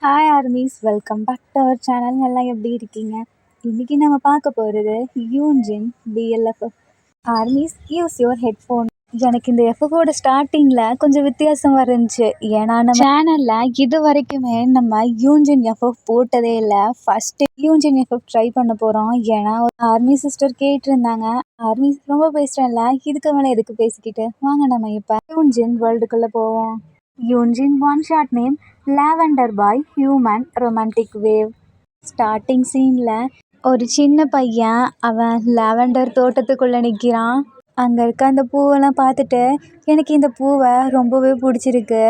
Hi armies, welcome back to our channel. எல்லாம் எப்படி இருக்கீங்க? இன்றைக்கி நம்ம பார்க்க போகிறது யூன்ஜின் பிஎல்எஃப்எஃப். Armies, use your headphone. எனக்கு இந்த எஃப்எஃபோட ஸ்டார்டிங்கில் கொஞ்சம் வித்தியாசமாக இருந்துச்சு. ஏன்னா நம்ம சேனலில் இது வரைக்குமே நம்ம யூன்ஜின் எஃப்எஃப் போட்டதே இல்லை. ஃபஸ்ட்டு யூன்ஜின் எஃப்எஃப் ட்ரை பண்ண போகிறோம். ஏன்னா ஆர்மி சிஸ்டர் கேட்டிருந்தாங்க, ஆர்மி ரொம்ப பேசுகிறேன்ல, இதுக்கு மேலே எதுக்கு பேசிக்கிட்டு, வாங்க நம்ம இப்போ யூன்ஜின் வேர்ல்டுக்குள்ளே போவோம். யூன்ஜின் ஒன் ஷார்ட் நேம் லாவெண்டர் பாய் ஹியூமன் ரொமான்டிக் வேவ். ஸ்டார்டிங் சீனில் ஒரு சின்ன பையன் அவன் லாவெண்டர் தோட்டத்துக்குள்ளே நிற்கிறான். அங்கே இருக்க அந்த பூவெல்லாம் பார்த்துட்டு எனக்கு இந்த பூவை ரொம்பவே பிடிச்சிருக்கு,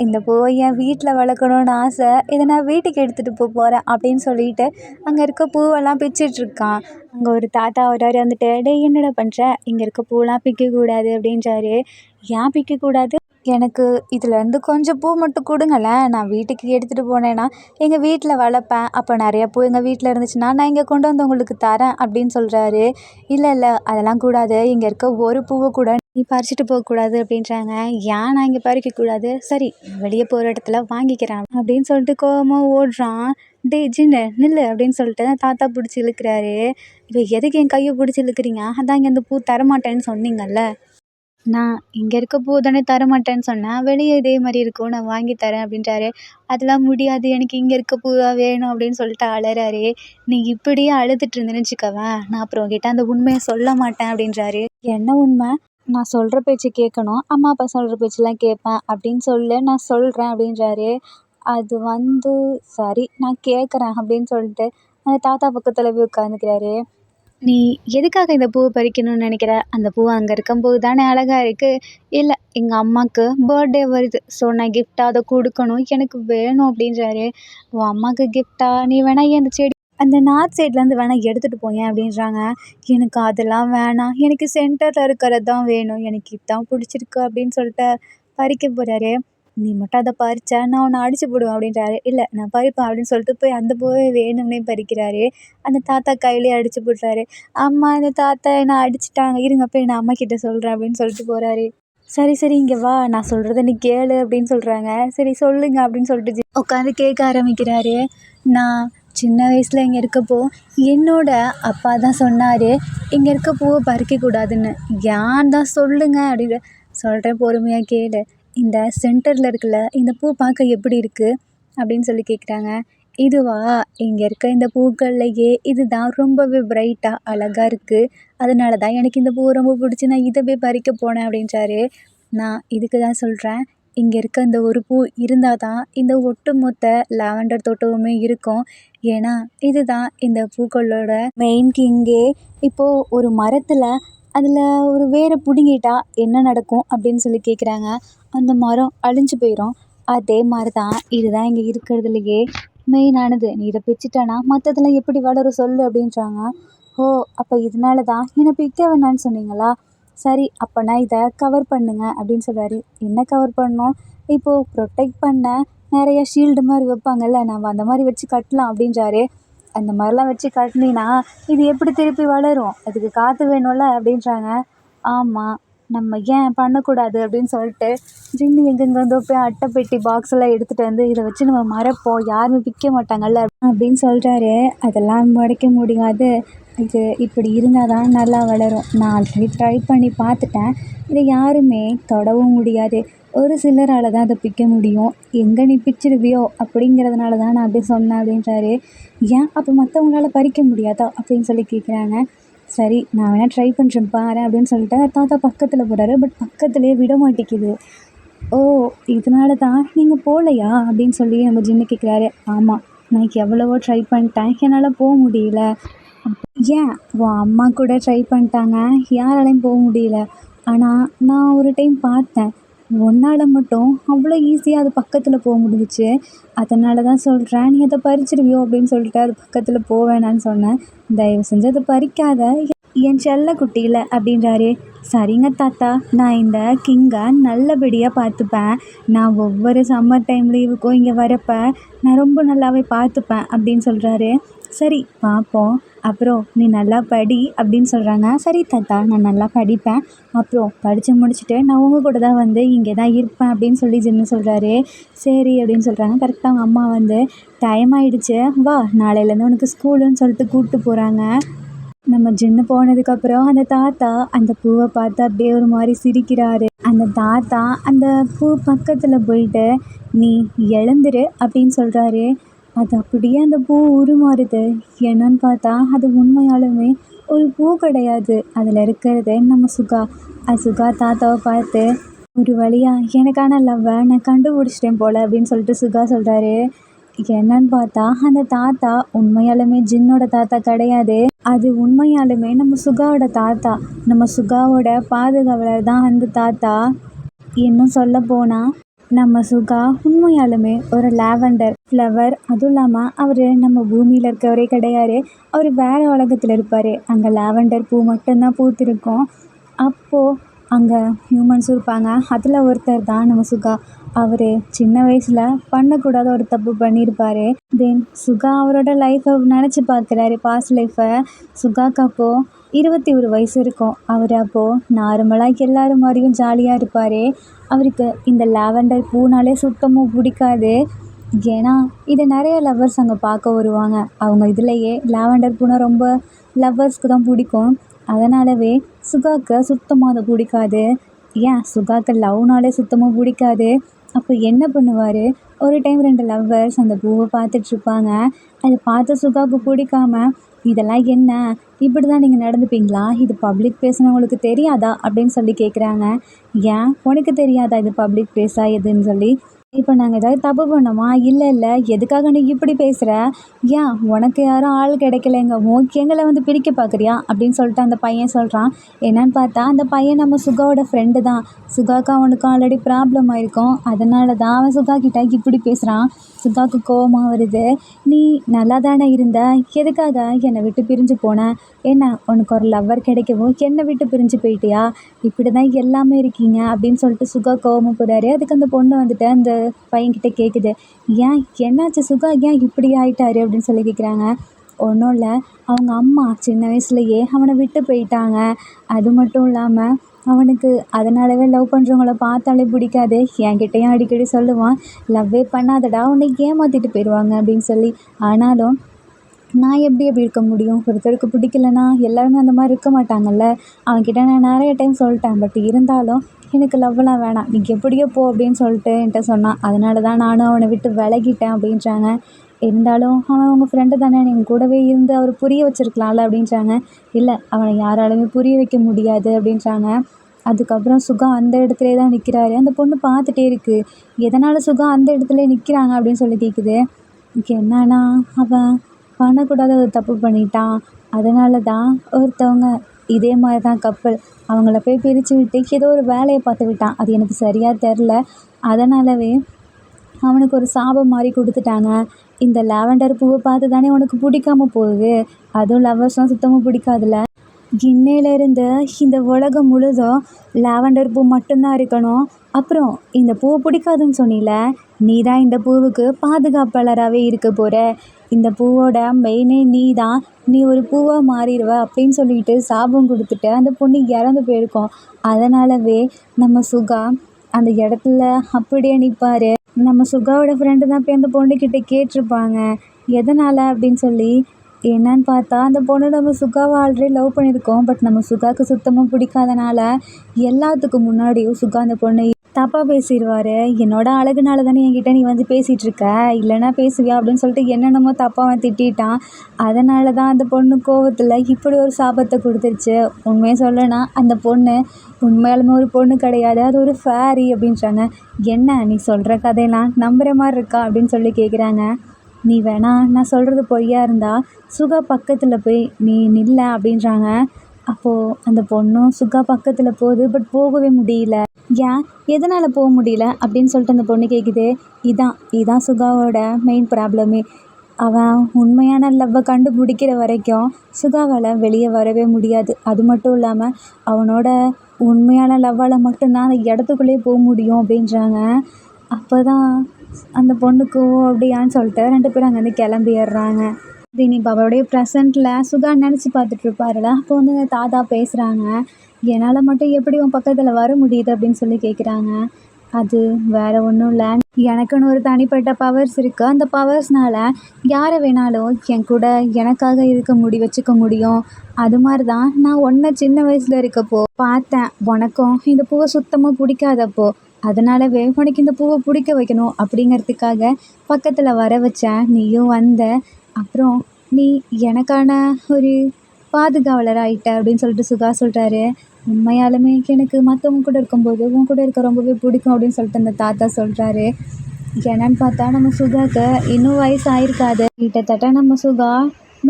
இந்த பூவை என் வீட்டில் வளர்க்கணுன்னு ஆசை, இதை நான் வீட்டுக்கு எடுத்துகிட்டு போகிறேன் அப்படின்னு சொல்லிட்டு அங்கே இருக்க பூவெல்லாம் பிச்சிட்ருக்கான். அங்கே ஒரு தாத்தா வராரு, வந்துட்டு டே என்னடா பண்ணுற, இங்கே இருக்க பூவெல்லாம் பிக்கக்கூடாது அப்படின்றாரு. ஏன் பிக்கக்கூடாது? எனக்கு இதுலேருந்து கொஞ்சம் பூ மட்டும் கொடுங்களேன், நான் வீட்டுக்கு எடுத்துகிட்டு போனேன்னா எங்கள் வீட்டில் வளர்ப்பேன், அப்போ நிறையா பூ எங்கள் வீட்டில் இருந்துச்சுன்னா நான் இங்கே கொண்டு வந்து உங்களுக்கு தரேன் அப்படின்னு சொல்கிறாரு. இல்லை அதெல்லாம் கூடாது, இங்கே இருக்க ஒரு பூவை கூட நீ பறிச்சுட்டு போகக்கூடாது அப்படின்றாங்க. ஏன் நான் இங்கே பறிக்கக்கூடாது? சரி, வெளியே போகிற இடத்துல வாங்கிக்கிறேன் அப்படின்னு சொல்லிட்டு கோவமாக ஓடுறான். டே ஜின்னு நில்லு அப்படின்னு சொல்லிட்டு தாத்தா பிடிச்சி இழுக்கிறாரு. இப்போ எதுக்கு என் கையை பிடிச்சி இழுக்கிறீங்க? அதான் இங்கே இந்த பூ தரமாட்டேன்னு சொன்னீங்கல்ல. நான் இங்கே இருக்க பூ தானே தரமாட்டேன்னு சொன்னேன், வெளியே இதே மாதிரி இருக்கும், நான் வாங்கி தரேன் அப்படின்றாரு. அதெல்லாம் முடியாது, எனக்கு இங்கே இருக்க பூ தான் வேணும் அப்படின்னு சொல்லிட்டு அழறாரு. நீ இப்படியே அழுதுட்டு இருந்தேன்னு வச்சுக்கவேன், நான் அப்புறம் உங்ககிட்ட அந்த உண்மையை சொல்ல மாட்டேன் அப்படின்றாரு. என்ன உண்மை? நான் சொல்கிற பேச்சு கேட்கணும், அம்மா அப்பா சொல்கிற பேச்செல்லாம் கேட்பேன் அப்படின்னு சொல்லு, நான் சொல்கிறேன் அப்படின்றாரு. அது சரி நான் கேட்குறேன் அப்படின்னு சொல்லிட்டு அந்த தாத்தா பக்கத்தில் போய் உட்காந்துக்கிறாரு. நீ எதுக்காக இந்த பூவை பறிக்கணும்னு நினைக்கிற? அந்த பூ அங்கே இருக்கும்போது தானே அழகாக இருக்குது. இல்லை, எங்கள் அம்மாவுக்கு பர்த்டே வருது, ஸோ நான் கிஃப்டாக அதை கொடுக்கணும், எனக்கு வேணும் அப்படின்றாரு. உன் அம்மாவுக்கு கிஃப்டா? நீ வேணா அந்த செடி அந்த நார்த் சைட்லேருந்து வேணால் எடுத்துகிட்டு போயேன் அப்படின்றாங்க. எனக்கு அதெல்லாம் வேணாம், எனக்கு சென்டரில் இருக்கிறது தான் வேணும், எனக்கு இதுதான் பிடிச்சிருக்கு அப்படின்னு சொல்லிட்டு பறிக்க போகிறாரு. நீ மட்டும் அதை பறிச்சா நான் உன்னை அடிச்சு போடுவேன் அப்படின்றாரு. இல்லை, நான் பறிப்பேன் அப்படின்னு சொல்லிட்டு போய் அந்த பூவை வேணும்னே பறிக்கிறாரு. அந்த தாத்தா கையிலே அடிச்சு போட்டுறாரு. அம்மா, இந்த தாத்தா என்னை அடிச்சிட்டாங்க, இருங்க போய் நான் அம்மா கிட்ட சொல்கிறேன் அப்படின்னு சொல்லிட்டு போகிறாரு. சரி இங்கே வா, நான் சொல்கிறத நீ கேளு அப்படின்னு சொல்கிறாங்க. சரி சொல்லுங்க அப்படின்னு சொல்லிட்டு உட்காந்து கேட்க ஆரம்பிக்கிறாரு. நான் சின்ன வயசில் இங்கே இருக்கப்போ என்னோட அப்பா தான் சொன்னார், இங்கே இருக்க பூவை பறிக்கக்கூடாதுன்னு. ஏன் தான் சொல்லுங்க அப்படின்னு சொல்கிறேன், பொறுமையாக கேளு. இந்த சென்டரில் இருக்குல்ல, இந்த பூ பார்க்க எப்படி இருக்குது அப்படின்னு சொல்லி கேட்குறாங்க. இதுவா? இங்கே இருக்க இந்த பூக்கள்லையே இதுதான் ரொம்பவே பிரைட்டாக அழகாக இருக்குது, அதனால தான் எனக்கு இந்த பூ ரொம்ப பிடிச்சி நான் இதை போய் பறிக்க போனேன் அப்படின்றாரு. நான் இதுக்கு தான் சொல்கிறேன், இங்கே இருக்க இந்த ஒரு பூ இருந்தால் தான் இந்த ஒட்டுமொத்த லாவெண்டர் தோட்டமுமே இருக்கும். ஏன்னா இதுதான் இந்த பூக்களோட மெயின் கிங்கே. இப்போது ஒரு மரத்தில் அதில் ஒரு வேரை பிடுங்கிட்டா என்ன நடக்கும் அப்படின்னு சொல்லி கேட்குறாங்க. அந்த மரம் அழிஞ்சு போயிடும். அதே மாதிரி தான் இதுதான் இங்கே இருக்கிறதுலையே மெயினானது. நீ இதை பிச்சுட்டேன்னா மற்றதெல்லாம் எப்படி வளரும் சொல்லு அப்படின்றாங்க. ஓ, அப்போ இதனால தான் என்னை பிக்க வேணான்னு சொன்னீங்களா? சரி, அப்போனா இதை கவர் பண்ணுங்க அப்படின்னு சொல்கிறாரு. என்ன கவர் பண்ணணும்? இப்போது ப்ரொடெக்ட் பண்ண நிறைய ஷீல்டு மாதிரி வைப்பாங்கல்ல, நம்ம அந்த மாதிரி வச்சு கட்டலாம் அப்படின்றாரு. அந்த மாதிரிலாம் வச்சு கட்டினீன்னா இது எப்படி திருப்பி வளரும்? அதுக்கு காற்று வேணும்ல அப்படின்றாங்க. ஆமாம், நம்ம ஏன் பண்ணக்கூடாது அப்படின்னு சொல்லிட்டு ஜின்னு எங்கெங்கேருந்தோ போய் அட்டைப்பெட்டி பாக்ஸெல்லாம் எடுத்துகிட்டு வந்து இதை வச்சு நம்ம மறைப்போம், யாருமே விற்க மாட்டாங்கல்ல அப்படின்னு சொல்கிறாரு. அதெல்லாம் முடைக்க முடியாது, இது இப்படி இருந்தால் தான் நல்லா வளரும். நான் ஆல்ரெடி ட்ரை பண்ணி பார்த்துட்டேன், இதை யாருமே தொடவும் முடியாது, ஒரு சிலரால் தான் அதை பிக்க முடியும். எங்கே நீ பிச்சிருவியோ அப்படிங்கிறதுனால தான் நான் அப்படி சொன்னேன் அப்படின்றாரு. ஏன் அப்போ மற்றவங்களால பறிக்க முடியாதா அப்படின்னு சொல்லி கேட்குறாங்க. சரி, நான் வேணால் ட்ரை பண்ணுறேன் பாரு அப்படின்னு சொல்லிட்டு தாத்தா பக்கத்தில் போகிறாரு. பட் பக்கத்துலேயே விட மாட்டேங்குது. ஓ, இதனால தான் நீங்கள் போகலையா அப்படின்னு சொல்லி நம்ம ஜின்னு கேட்குறாரு. ஆமாம், நான் எவ்வளவோ ட்ரை பண்ணிட்டேன், என்னால் போக முடியல. ஏன்? உன் அம்மா கூட ட்ரை பண்ணிட்டாங்க, யாராலையும் போக முடியல. ஆனால் நான் ஒரு டைம் பார்த்தேன், உன்னால் மட்டும் அவ்வளோ ஈஸியாக அது பக்கத்தில் போக முடிஞ்சிச்சு, அதனால தான் சொல்கிறேன், நீ அதை பறிச்சிருவியோ அப்படின்னு சொல்லிட்டு அது பக்கத்தில் போவேணான்னு சொன்னேன். தயவு செஞ்சு அதை பறிக்காத, என் செல்ல குட்டியில் அப்படின்றாரு. சரிங்க தாத்தா, நான் இந்த கிங்கை நல்லபடியாக பார்த்துப்பேன். நான் ஒவ்வொரு சம்மர் டைம் லீவுக்கும் இங்கே வரப்ப நான் ரொம்ப நல்லாவே பார்த்துப்பேன் அப்படின்னு சொல்கிறாரு. சரி பார்ப்போம், அப்புறம் நீ நல்லா படி அப்படின்னு சொல்கிறாங்க. சரி தாத்தா, நான் நல்லா படிப்பேன், அப்புறம் படித்து முடிச்சுட்டு நான் உங்கள் கூட தான் வந்து இங்கே தான் இருப்பேன் அப்படின்னு சொல்லி ஜின்னு சொல்கிறாரு. சரி அப்படின்னு சொல்கிறாங்க. கரெக்டாக அவங்க அம்மா வந்து டைம் ஆகிடுச்சு, வா நாளையிலேருந்து உனக்கு ஸ்கூலுன்னு சொல்லிட்டு கூப்பிட்டு போகிறாங்க. நம்ம ஜின்னு போனதுக்கப்புறம் அந்த தாத்தா அந்த பூவை பார்த்து அப்படியே ஒரு மாதிரி சிரிக்கிறாரு. அந்த தாத்தா அந்த பூ பக்கத்தில் போயிட்டு நீ எழுந்துரு அப்படின்னு சொல்கிறாரு. அது அப்படியே அந்த பூ உருமாறுது. என்னன்னு பார்த்தா அது உண்மையாலுமே ஒரு பூ கிடையாது. அதில் இருக்கிறது நம்ம சுகா. அது சுகா தாத்தாவை பார்த்து ஒரு வழியாக எனக்கான லவ்வை நான் கண்டுபிடிச்சிட்டேன் போல் அப்படின்னு சொல்லிட்டு சுகா சொல்கிறாரு. என்னன்னு பார்த்தா அந்த தாத்தா உண்மையாலுமே ஜின்னோட தாத்தா கிடையாது. அது உண்மையாலுமே நம்ம சுகாவோட தாத்தா. நம்ம சுகாவோட பாதுகாவலர் தான் அந்த தாத்தா. இன்னும் சொல்ல போனால் நம்ம சுகா உண்மையாலுமே ஒரு லாவெண்டர் ஃப்ளவர். அதுவும் இல்லாமல் அவர் நம்ம பூமியில் இருக்கவரே கிடையாது. அவர் வேறு உலகத்தில் இருப்பார். அங்கே லாவெண்டர் பூ மட்டும்தான் பூத்திருக்கும். அப்போது அங்கே ஹியூமன்ஸும் இருப்பாங்க. அதில் ஒருத்தர் தான் நம்ம சுகா. அவர் சின்ன வயசில் பண்ணக்கூடாத ஒரு தப்பு பண்ணியிருப்பார். தென் சுகா அவரோட லைஃப்பை நினச்சி பார்க்குறாரு, பாஸ்ட் லைஃப்பை. சுகாக்கு அப்போது 21 வயசு இருக்கும். அவர் அப்போது நார்மலாக எல்லோரும் மாதிரியும் ஜாலியாக இருப்பார். அவருக்கு இந்த லாவெண்டர் பூனாலே சுத்தமாக பிடிக்காது. ஏன்னா இதை நிறைய லவ்வர்ஸ் அங்கே பார்க்க வருவாங்க. அவங்க இதுலேயே லாவெண்டர் பூனை ரொம்ப லவ்வர்ஸ்க்கு தான் பிடிக்கும். அதனாலவே சுகாக்கு சுத்தமாக அதை பிடிக்காது. ஏன் சுகாக்கு லவ்னாலே சுத்தமாக பிடிக்காது. அப்போ என்ன பண்ணுவார், ஒரு டைம் 2 லவ்வர்ஸ் அந்த பூவை பார்த்துட்ருப்பாங்க. அதை பார்த்து சுகாவுக்கு பிடிக்காம, இதெல்லாம் என்ன, இப்படி தான் நீங்கள் நடந்துப்பீங்களா, இது பப்ளிக் பிளேஸ்னு உங்களுக்கு தெரியாதா அப்படின்னு சொல்லி கேட்குறாங்க. ஏன் உனக்கு தெரியாதா இது பப்ளிக் பிளேஸா எதுன்னு சொல்லி. இப்போ நாங்கள் ஏதாவது தப்பு பண்ணோமா, இல்லை இல்லை எதுக்காக நீ இப்படி பேசுகிற, ஏன் உனக்கு யாரும் ஆள் கிடைக்கலைங்க, எங்களை வந்து பிரிக்க பார்க்குறியா அப்படின்னு சொல்லிட்டு அந்த பையன் சொல்கிறான். என்னன்னு பார்த்தா அந்த பையன் நம்ம சுகாவோட ஃப்ரெண்டு தான். சுகாவுக்கு அவனுக்கு ஆல்ரெடி ப்ராப்ளம் ஆயிருக்கும். அதனால தான் அவன் சுகா கிட்ட இப்படி பேசுகிறான். சுகாவுக்கு கோபமாக வருது. நீ நல்லா தானே இருந்த, எதுக்காக என்னை விட்டு பிரிஞ்சு போனேன், என்ன உனக்கு ஒரு லவ்வர் கிடைக்கவும் என்னை விட்டு பிரிஞ்சு போயிட்டியா, இப்படி தான் எல்லாமே இருக்கீங்க அப்படின்னு சொல்லிட்டு சுகா கோபமாக போகிறாரு. அதுக்கு அந்த பொண்ணு வந்துட்டு அந்த பையன்கிட்ட கேட்குது, ஏன் என்னாச்சு சுகா, ஏன் இப்படி ஆயிட்டாரு அப்படின்னு சொல்லி கேட்குறாங்க. ஒன்றும் இல்லை, அவங்க அம்மா சின்ன வயசுலையே அவனை விட்டு போயிட்டாங்க. அது மட்டும் இல்லாமல் அவனுக்கு அதனாலவே லவ் பண்ணுறவங்கள பார்த்தாலே பிடிக்காது. என்கிட்டையும் அடிக்கடி சொல்லுவான், லவ்வே பண்ணாதடா உன்னை ஏமாற்றிட்டு போயிடுவாங்க அப்படின்னு சொல்லி. ஆனாலும் நான் எப்படி இருக்க முடியும், ஒருத்தருக்கு பிடிக்கலன்னா எல்லாருமே அந்த மாதிரி இருக்க மாட்டாங்கல்ல. அவன்கிட்ட நான் நிறைய டைம் சொல்லிட்டேன், பட் இருந்தாலும் எனக்கு லவ்லாம் வேணாம், நீ எப்படியோ போ அப்படின்னு சொல்லிட்டு என்கிட்ட சொன்னான். அதனால தான் நானும் அவனை விட்டு விலகிட்டேன் அப்படின்றாங்க. இருந்தாலும் அவன் உங்கள் ஃப்ரெண்டு தானே, நீங்கள் கூடவே இருந்து அவர் புரிய வச்சுருக்கலாம்ல அப்படின்றாங்க. இல்லை, அவனை யாராலுமே புரிய வைக்க முடியாது அப்படின்றாங்க. அதுக்கப்புறம் சுகா அந்த இடத்துலே தான் நிற்கிறாரு. அந்த பொண்ணு பார்த்துட்டே இருக்குது. எதனால் சுகா அந்த இடத்துல நிற்கிறாங்க அப்படின்னு சொல்லி கேட்குது. என்னன்னா அவன் பண்ணக்கூடாத ஒரு தப்பு பண்ணிட்டான். அதனால தான் ஒருத்தவங்க இதே மாதிரி தான் கப்பல், அவங்கள போய் பிரித்து விட்டு ஏதோ ஒரு வேலையை பார்த்து விட்டான். அது எனக்கு சரியாக தெரில. அதனாலவே அவனுக்கு ஒரு சாபம் மாதிரி கொடுத்துட்டாங்க. இந்த லாவெண்டர் பூவை பார்த்து தானே உனக்கு பிடிக்காம போகுது, அதுவும் லவ்வர்ஸ்லாம் சுத்தமாக பிடிக்காதுல்ல. இன்னையிலேருந்து இந்த உலகம் முழுதும் லாவெண்டர் பூ மட்டும்தான் இருக்கணும். அப்புறம் இந்த பூவை பிடிக்காதுன்னு சொன்னில, நீ தான் இந்த பூவுக்கு பாதுகாப்பாளராகவே இருக்க போகிற. இந்த பூவோட மெயினே நீ தான், நீ ஒரு பூவாக மாறிடுவ அப்படின்னு சொல்லிட்டு சாபம் கொடுத்துட்டு அந்த பொண்ணு இறந்து போயிருக்கோம். அதனாலவே நம்ம சுகா அந்த இடத்துல அப்படியே நிற்பார். நம்ம சுகாவோட ஃப்ரெண்டு தான் போய் அந்த பொண்ணுக்கிட்ட கேட்டிருப்பாங்க எதனால் அப்படின்னு சொல்லி. என்னன்னு பார்த்தா அந்த பொண்ணு நம்ம சுகாவை ஆல்ரெடி லவ் பண்ணியிருக்கோம். பட் நம்ம சுகாவுக்கு சுத்தமாக பிடிக்காதனால எல்லாத்துக்கும் முன்னாடியும் சுகா அந்த பொண்ணை தப்பாக பேசிடுவார். என்னோட அழகுனால தானே என்கிட்ட நீ வந்து பேசிகிட்டு இருக்க, இல்லைன்னா பேசுவியா அப்படின்னு சொல்லிட்டு என்னென்னமோ தப்பாக அவன் திட்டான். அதனால தான் அந்த பொண்ணு கோவத்தில் இப்படி ஒரு சாபத்தை கொடுத்துருச்சு. உண்மையை சொல்லனா அந்த பொண்ணு உண்மையாலுமே ஒரு பொண்ணு கிடையாது, அது ஒரு ஃபேரி அப்படின்றாங்க. என்ன நீ சொல்கிற கதையெல்லாம் நம்புகிற மாதிரி இருக்கா அப்படின்னு சொல்லி கேட்குறாங்க. நீ வேணா நான் சொல்கிறது பொய்யா இருந்தால் சுகா பக்கத்தில் போய் நீ நில்ல அப்படின்றாங்க. அப்போது அந்த பொண்ணும் சுகா பக்கத்தில் போகுது. பட் போகவே முடியல. ஏன் எதனால் போக முடியல அப்படின்னு சொல்லிட்டு அந்த பொண்ணு கேட்குது. இதான் சுகாவோட மெயின் ப்ராப்ளமே. அவன் உண்மையான லவ்வை கண்டுபிடிக்கிற வரைக்கும் சுகாவால் வெளியே வரவே முடியாது. அது மட்டும் இல்லாமல் அவனோட உண்மையான லவ்வால் மட்டும்தான் அந்த இடத்துக்குள்ளேயே போக முடியும் அப்படின்றாங்க. அப்போ தான் அந்த பொண்ணுக்கு ஓ அப்படியான்னு சொல்லிட்டு 2 பேரும் அங்கேருந்து கிளம்பிடுறாங்க. தினி பாபாவுடைய ப்ரெசண்ட்டில் சுகா நினச்சி பார்த்துட்ருப்பாருல. அப்போ வந்து அந்த தாத்தா பேசுகிறாங்க. என்னால் மட்டும் எப்படி உன் பக்கத்தில் வர முடியுது அப்படின்னு சொல்லி கேட்குறாங்க. அது வேறு ஒன்றும் இல்லை, எனக்குன்னு ஒரு தனிப்பட்ட பவர்ஸ் இருக்குது. அந்த பவர்ஸ்னால் யாரை வேணாலும் என் கூட எனக்காக வச்சுக்க முடியும். அது மாதிரி தான் நான் உன்னை சின்ன வயசில் இருக்கப்போ பார்த்தேன். உனக்கும் இந்த பூவை சுத்தமாக பிடிக்காதப்போ அதனாலவே உனக்கு இந்த பூவை பிடிக்க வைக்கணும் அப்படிங்கிறதுக்காக பக்கத்தில் வர வச்சேன். நீயும் வந்த. அப்புறம் நீ எனக்கான ஒரு பாதுகாவலர் ஆகிட்ட அப்படின்னு சொல்லிட்டு சுகா சொல்கிறாரு. உண்மையாலுமே எனக்கு மற்றவங்க கூட இருக்கும்போது உன் கூட இருக்க ரொம்பவே பிடிக்கும் அப்படின்னு சொல்லிட்டு அந்த தாத்தா சொல்கிறாரு. என்னன்னு பார்த்தா நம்ம சுகாவுக்கு இன்னும் வயசு ஆயிருக்காது. கிட்டத்தட்ட நம்ம சுகா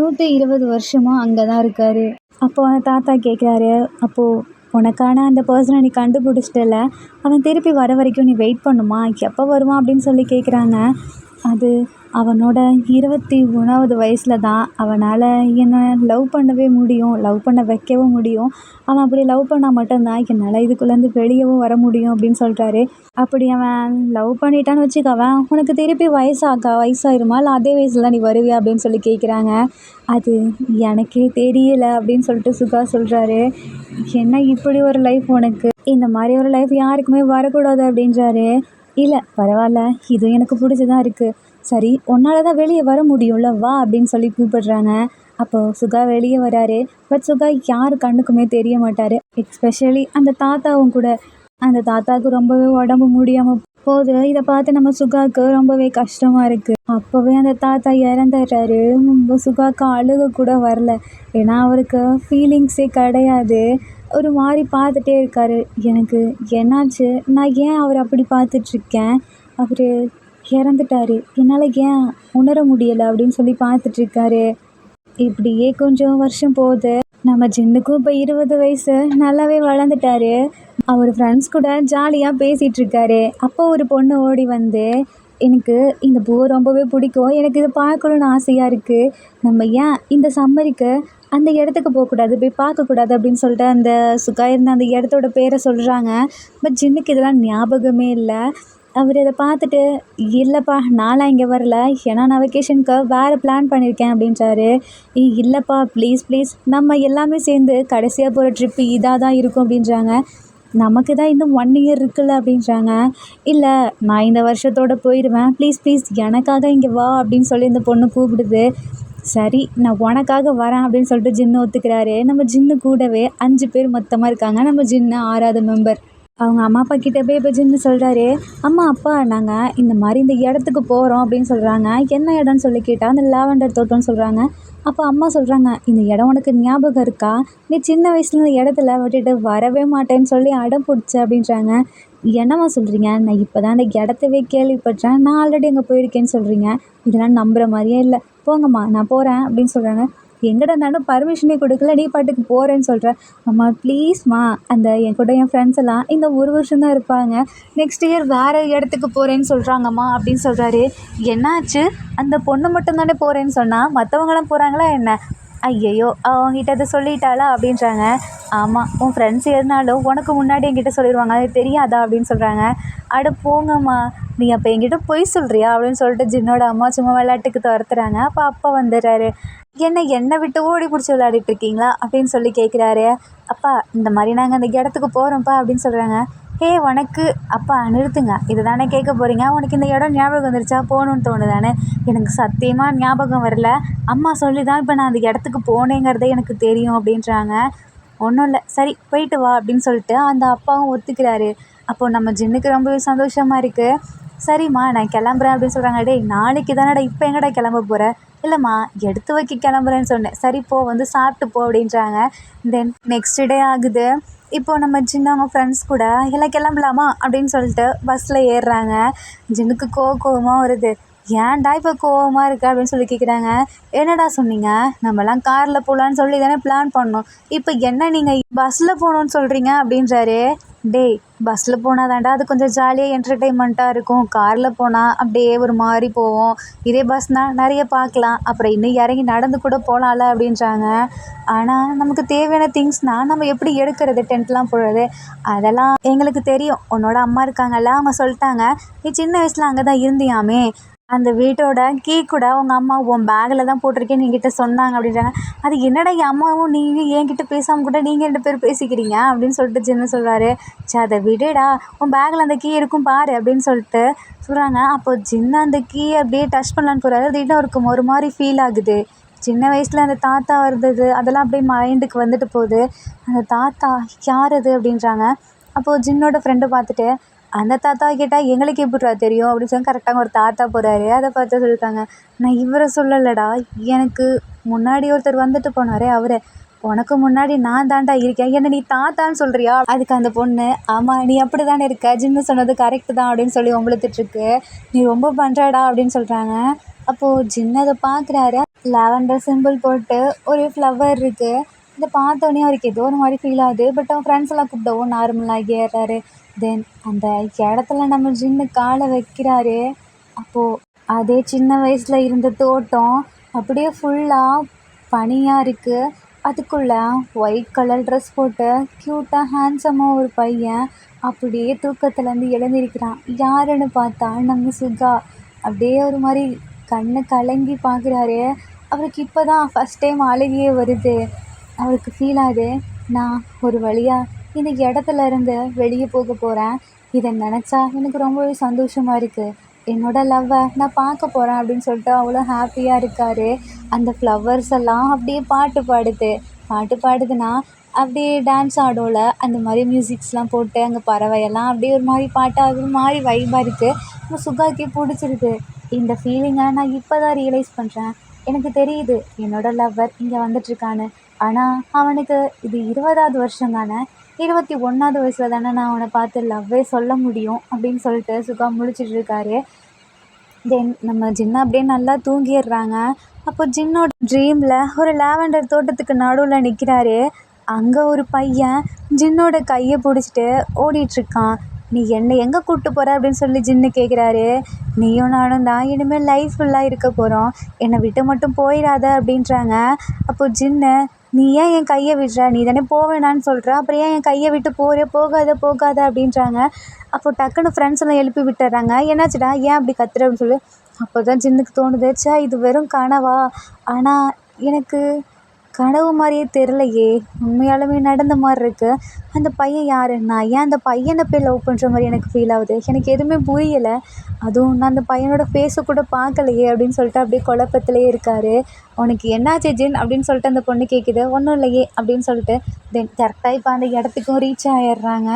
120 வருஷமாக அங்கே தான் இருக்கார். அப்போது அந்த தாத்தா கேட்குறாரு, அப்போது உனக்கான அந்த பர்சனை நீ கண்டுபிடிச்சிட்டல, அவன் திருப்பி வர வரைக்கும் நீ வெயிட் பண்ணுமா, எப்போ வருவான் அப்படின்னு சொல்லி கேட்குறாங்க. அது அவனோட 21வது வயசில் தான் அவனால் என்னை லவ் பண்ணவே முடியும், லவ் பண்ண வைக்கவும் முடியும். அவன் அப்படி லவ் பண்ணால் மட்டும்தான் என்னால் இதுக்குள்ளேருந்து வெளியவும் வர முடியும் அப்படின்னு சொல்கிறாரு. அப்படி அவன் லவ் பண்ணிட்டான்னு வச்சுக்கவன், உனக்கு திருப்பி வயசாயிருமா இல்லை அதே வயசில் தான் நீ வருவியா அப்படின்னு சொல்லி கேட்குறாங்க. அது எனக்கே தெரியல அப்படின்னு சொல்லிட்டு சுகா சொல்கிறாரு. என்ன இப்படி ஒரு லைஃப் உனக்கு, இந்த மாதிரி ஒரு லைஃப் யாருக்குமே வரக்கூடாது அப்படின்றாரு. இல்லை பரவாயில்ல, இது எனக்கு பிடிச்சதான் இருக்குது. சரி உன்னால் தான் வெளியே வர முடியும்ல, வா அப்படின்னு சொல்லி கூப்பிடுறாங்க. அப்போது சுகா வெளியே வராரு. பட் சுகா யார் கண்ணுக்குமே தெரிய மாட்டார். எஸ்பெஷலி அந்த தாத்தாவும் கூட. அந்த தாத்தாவுக்கு ரொம்பவே உடம்பு முடியாமல் போகுது. இதை பார்த்து நம்ம சுகாவுக்கு ரொம்பவே கஷ்டமாக இருக்குது. அப்போவே அந்த தாத்தா இறந்துடுறாரு. சுகாவுக்கு அழுக கூட வரல. ஏன்னா அவருக்கு ஃபீலிங்ஸே கிடையாது. ஒரு மாதிரி பார்த்துட்டே இருக்கார். எனக்கு என்னாச்சு, நான் ஏன் அவர் அப்படி பார்த்துட்ருக்கேன், அவர் இறந்துட்டார், என்னால் ஏன் உணர முடியலை அப்படின்னு சொல்லி பார்த்துட்ருக்காரு. இப்படியே கொஞ்சம் வருஷம் போகுது. நம்ம ஜின்னுக்கும் இப்போ 20 வயசு, நல்லாவே வளர்ந்துட்டாரு. அவர் ஃப்ரெண்ட்ஸ் கூட ஜாலியாக பேசிகிட்ருக்காரு. அப்போ ஒரு பொண்ணு ஓடி வந்து, எனக்கு இந்த பூவை ரொம்பவே பிடிக்கும், எனக்கு இதை பார்க்கணுன்னு ஆசையாக இருக்குது, நம்ம ஏன் இந்த சம்மருக்கு அந்த இடத்துக்கு போகக்கூடாது, போய் பார்க்கக்கூடாது அப்படின்னு சொல்லிட்டு அந்த சுகா இருந்த அந்த இடத்தோட பேரை சொல்கிறாங்க. பட் ஜின்னுக்கு இதெல்லாம் ஞாபகமே இல்லை. அவர் இதை பார்த்துட்டு, இல்லைப்பா நான்லாம் இங்கே வரல, ஏன்னா நான் வெக்கேஷனுக்கு வேறு பிளான் பண்ணியிருக்கேன் அப்படின்றாரு. இல்லைப்பா ப்ளீஸ் ப்ளீஸ், நம்ம எல்லாமே சேர்ந்து கடைசியாக போகிற ட்ரிப்பு இதாக தான் இருக்கும் அப்படின்றாங்க. நமக்கு தான் இன்னும் 1 இயர் இருக்குல்ல அப்படின்றாங்க. இல்லை நான் இந்த வருஷத்தோடு போயிடுவேன், ப்ளீஸ் ப்ளீஸ் எனக்காக இங்கே வா அப்படின்னு சொல்லி இந்த பொண்ணு கூப்பிடுது. சரி நான் உனக்காக வரேன் அப்படின்னு சொல்லிட்டு ஜின்னு ஒத்துக்கிறாரு. நம்ம ஜின்னு கூடவே 5 பேர் மொத்தமாக இருக்காங்க. நம்ம ஜின்னு 6வது மெம்பர். அவங்க அம்மா அப்பா கிட்ட போய் இப்போ ஜின்னு சொல்கிறாரு, அம்மா அப்பா நாங்கள் இந்த மாதிரி இந்த இடத்துக்கு போகிறோம் அப்படின்னு சொல்கிறாங்க. என்ன இடம்னு சொல்லி கேட்டால் அந்த லாவெண்டர் தோட்டம்னு சொல்கிறாங்க. அப்போ அம்மா சொல்கிறாங்க, இந்த இடம் உனக்கு ஞாபகம் இருக்கா, நீ சின்ன வயசில் இந்த இடத்துல விட்டுட்டு வரவே மாட்டேன்னு சொல்லி அடம் பிடிச்ச அப்படின்றாங்க. என்னம்மா சொல்கிறீங்க, நான் இப்போ தான் அந்த இடத்தவே கேள்விப்பட்டேன், நான் ஆல்ரெடி அங்கே போயிருக்கேன்னு சொல்கிறீங்க, இதெல்லாம் நம்புகிற மாதிரியே இல்லை, போங்கம்மா நான் போகிறேன் அப்படின்னு சொல்கிறாங்க. எங்கடா இருந்தாலும் பர்மிஷனே கொடுக்கல, நீ பாட்டுக்கு போகிறேன்னு சொல்கிற. அம்மா ப்ளீஸ்மா, அந்த என் கூட என் ஃப்ரெண்ட்ஸ் எல்லாம் இந்த 1 வருஷம் தான் இருப்பாங்க, நெக்ஸ்ட் இயர் வேறு இடத்துக்கு போகிறேன்னு சொல்கிறாங்கம்மா அப்படின்னு சொல்கிறாரு. என்னாச்சு, அந்த பொண்ணு மட்டும் தானே போகிறேன்னு சொன்னால், மற்றவங்களாம் போகிறாங்களா என்ன, ஐயையோ அவங்ககிட்ட அதை சொல்லிட்டாளா அப்படின்றாங்க. ஆமாம் உன் ஃப்ரெண்ட்ஸ் எதுனாலும் உனக்கு முன்னாடி என்கிட்ட சொல்லிடுவாங்க, அது தெரியாதா அப்படின்னு சொல்கிறாங்க. அட போங்கம்மா, நீ அப்போ என்கிட்ட பொய் சொல்கிறியா அப்படின்னு சொல்லிட்டு ஜின்னோட அம்மா சும்மா விளையாட்டுக்கு துரத்துறாங்க. அப்போ அப்பா வந்துடுறாரு. என்னை விட்டு ஓடி பிடிச்சி விளையாடிட்டு இருக்கீங்களா அப்படின்னு சொல்லி கேட்குறாரு. அப்பா இந்த மாதிரி நாங்கள் அந்த இடத்துக்கு போகிறோம்ப்பா அப்படின்னு சொல்கிறாங்க. உனக்கு அப்பா நிறுத்துங்க, இதை தானே கேட்க போகிறீங்க, உனக்கு இந்த இடம் ஞாபகம் வந்துருச்சா, போகணுன்னு தோணுதானே, எனக்கு சத்தியமாக ஞாபகம் வரல, அம்மா சொல்லி தான் இப்போ நான் அந்த இடத்துக்கு போனேங்கிறதே எனக்கு தெரியும் அப்படின்றாங்க. ஒன்றும் இல்லை, சரி போயிட்டு வா அப்படின்னு சொல்லிட்டு அந்த அப்பாவும் ஒத்துக்கிறாரு. அப்போது நம்ம ஜின்னுக்கு ரொம்பவே சந்தோஷமாக இருக்குது. சரிம்மா நான் கிளம்புறேன் அப்படின்னு சொல்கிறாங்க. டேய் நாளைக்கு தானடா, இப்போ எங்கடா கிளம்ப போகிற, இல்லைம்மா எடுத்து வைக்க கிளம்புறேன்னு சொன்னேன், சரி போ வந்து சாப்பிட்டு போ அப்படின்றாங்க. தென் நெக்ஸ்ட் டே ஆகுது. இப்போது நம்ம ஜின்னு அவங்க ஃப்ரெண்ட்ஸ் கூட எல்லாம் கிளம்பலாமா அப்படின்னு சொல்லிட்டு பஸ்ஸில் ஏறுறாங்க. ஜின்னுக்கு கோவமாக வருது. ஏன்டா இப்போ கோவமாக இருக்கா அப்படின்னு சொல்லி கேட்குறாங்க. என்னடா சொன்னீங்க, நம்மலாம் காரில் போகலான்னு சொல்லி தானே பிளான் பண்ணோம், இப்போ என்ன நீங்கள் பஸ்ஸில் போகணுன்னு சொல்கிறீங்க அப்படின்றாரு. டேய் பஸ்ஸில் போனால் தாண்டா அது கொஞ்சம் ஜாலியாக என்டர்டெயின்மெண்ட்டாக இருக்கும். காரில் போனால் அப்படியே ஒரு மாதிரி போவோம். இதே பஸ்னால் நிறைய பார்க்கலாம். அப்புறம் இன்னும் இறங்கி நடந்து கூட போகலாம்ல அப்படின்றாங்க. ஆனால் நமக்கு தேவையான திங்ஸ்னால் நம்ம எப்படி எடுக்கிறது டென்ட்லாம் போடுறது அதெல்லாம் எங்களுக்கு தெரியும். உன்னோட அம்மா இருக்காங்கல்ல, அவங்க சொல்லிட்டாங்க நீ சின்ன வயசில் அங்கே தான் இருந்தியாமே, அந்த வீட்டோட கீ கூட உங்கள் அம்மா உன் பேக்கில் தான் போட்டிருக்கேன்னு என்கிட்ட சொன்னாங்க அப்படின்றாங்க. அது என்னடா என் அம்மாவும் நீயும் என்கிட்ட பேசாமல் கூட நீங்கள் 2 பேரும் பேசிக்கிறீங்க அப்படின்னு சொல்லிட்டு ஜின்னு சொல்கிறாரு. சே அதை விடுடா, உன் பேக்கில் அந்த கீ இருக்கும் பாரு அப்படின்னு சொல்லிட்டு சொல்கிறாங்க. அப்போ ஜின்னு அந்த கீ அப்படியே டச் பண்ணலான்னு போகிறாரு. அது இன்னும் இருக்கும் ஒரு மாதிரி ஃபீல் ஆகுது. சின்ன வயசில் அந்த தாத்தா இருந்தது அதெல்லாம் அப்படியே மைண்டுக்கு வந்துட்டு போகுது. அந்த தாத்தா யார் அது அப்படின்றாங்க. அப்போது ஜின்னோட ஃப்ரெண்டை பார்த்துட்டு அந்த தாத்தா கேட்டால் எங்களுக்கு எப்படிடா தெரியும் அப்படின்னு சொல்லி கரெக்டாக ஒரு தாத்தா போகிறாரு. அதை பார்த்து சொல்லியிருக்காங்க, நான் இவரை சொல்லலடா, எனக்கு முன்னாடி ஒருத்தர் வந்துட்டு போனாரே அவரை, உனக்கு முன்னாடி நான் தாண்டா இருக்கேன், என்ன நீ தாத்தான்னு சொல்கிறியா? அதுக்கு அந்த பொண்ணு, ஆமாம் நீ அப்படி தானே இருக்க, ஜின்னு சொன்னது கரெக்டு தான் அப்படின்னு சொல்லி உங்களுத்துட்ருக்கு, நீ ரொம்ப பண்ணுறாடா அப்படின்னு சொல்கிறாங்க. அப்போது ஜின்னு அதை பார்க்குறாரு. லாவெண்டர் சிம்பிள் போட்டு ஒரு ஃப்ளவர் இருக்குது. இதை பார்த்தோன்னே அவருக்கு ஏதோ ஒரு மாதிரி ஃபீல் ஆகுது. பட் அவன் ஃப்ரெண்ட்ஸ் எல்லாம் கூப்பிட்டவும் நார்மலாக ஏறாரு. தென் அந்த இடத்துல நம்ம ஜின்னு காலை வைக்கிறாரு. அப்போது அதே சின்ன வயசில் இருந்த தோட்டம் அப்படியே ஃபுல்லாக பனியாக இருக்குது. அதுக்குள்ளே ஒயிட் கலர் ட்ரெஸ் போட்டு க்யூட்டாக ஹேண்ட்ஸமாக ஒரு பையன் அப்படியே தூக்கத்துலேருந்து எழுந்திருக்கிறான். யாருன்னு பார்த்தா நம்ம சுகா. அப்படியே ஒரு மாதிரி கண்ணை கலங்கி பார்க்குறாரு. அவருக்கு இப்போ தான் ஃபஸ்ட் டைம் அழுகையே வருது. அவருக்கு ஃபீல் ஆகுது, நான் ஒரு வழியாக இந்த இடத்துல இருந்து வெளியே போக போகிறேன். இதை நினச்சா எனக்கு ரொம்பவே சந்தோஷமாக இருக்குது. என்னோடய லவ்வை நான் பார்க்க போகிறேன் அப்படின்னு சொல்லிட்டு அவ்வளோ ஹாப்பியாக இருக்கார். அந்த ஃப்ளவர்ஸ் எல்லாம் அப்படியே பாட்டு பாடுதுன்னா அப்படியே டான்ஸ் ஆடோல அந்த மாதிரி மியூசிக்ஸ்லாம் போட்டு அங்கே பறவையெல்லாம் அப்படியே ஒரு மாதிரி பாட்டாக ஒரு மாதிரி வைப்பாக இருக்குது. நம்ம சுகாக்கே பிடிச்சிருக்கு. இந்த ஃபீலிங்கை நான் இப்போ தான் ரியலைஸ் பண்ணுறேன். எனக்கு தெரியுது என்னோடய லவ்வர் இங்கே வந்துட்டுருக்கான்னு. ஆனால் அவனுக்கு இது 20வது வருஷம் தானே, 21வது வயசில் தானே நான் அவனை பார்த்து லவ்வே சொல்ல முடியும் அப்படின்னு சொல்லிட்டு சுகா முழிச்சிட்ருக்காரு. தென் நம்ம ஜின்னு அப்படியே நல்லா தூங்கிடுறாங்க. அப்போ ஜின்னோட ட்ரீமில் ஒரு லாவெண்டர் தோட்டத்துக்கு நடுவில் நிற்கிறாரு. அங்கே ஒரு பையன் ஜின்னோட கையை பிடிச்சிட்டு ஓடிட்டுருக்கான். நீ என்னை எங்கே கூப்பிட்டு போகிற அப்படின்னு சொல்லி ஜின்னு கேட்குறாரு. நீயும் நானும் தான் இனிமேல் லைஃப் ஃபுல்லாக இருக்க போகிறோம், என்னை விட்டு மட்டும் போயிடாத அப்படின்றாங்க. அப்போது ஜின்னு, நீ ஏன் என் கையை விடுற, நீ தானே போவேணான்னு சொல்கிற, அப்புறம் ஏன் என் கையை விட்டு போகாத அப்படின்றாங்க. அப்போது டக்குன்னு ஃப்ரெண்ட்ஸ் எல்லாம் எழுப்பி விட்டுறாங்க. என்னாச்சுடா ஏன் அப்படி கத்துற அப்படின்னு சொல்லி. அப்போ தான் ஜின்னுக்கு தோணுது, ச்சே இது வெறும் கனவா, ஆனால் எனக்கு கனவு மாதிரியே தெரிலையே, உண்மையாலுமே நடந்த மாதிரி இருக்குது. அந்த பையன் யார், நான் ஏன் அந்த பையனை போய் லவ் பண்ணுற மாதிரி எனக்கு ஃபீல் ஆகுது, எனக்கு எதுவுமே புரியலை, அதுவும் நான் அந்த பையனோட ஃபேஸை கூட பார்க்கலையே அப்படின்னு சொல்லிட்டு அப்படியே குழப்பத்திலே இருக்கார். உனக்கு என்னாச்சு ஜின் அப்படின்னு சொல்லிட்டு அந்த பொண்ணு கேட்குது. ஒன்றும் இல்லையே அப்படின்னு சொல்லிட்டு தென் கரெக்டாக இப்போ அந்த இடத்துக்கும் ரீச் ஆகிடுறாங்க.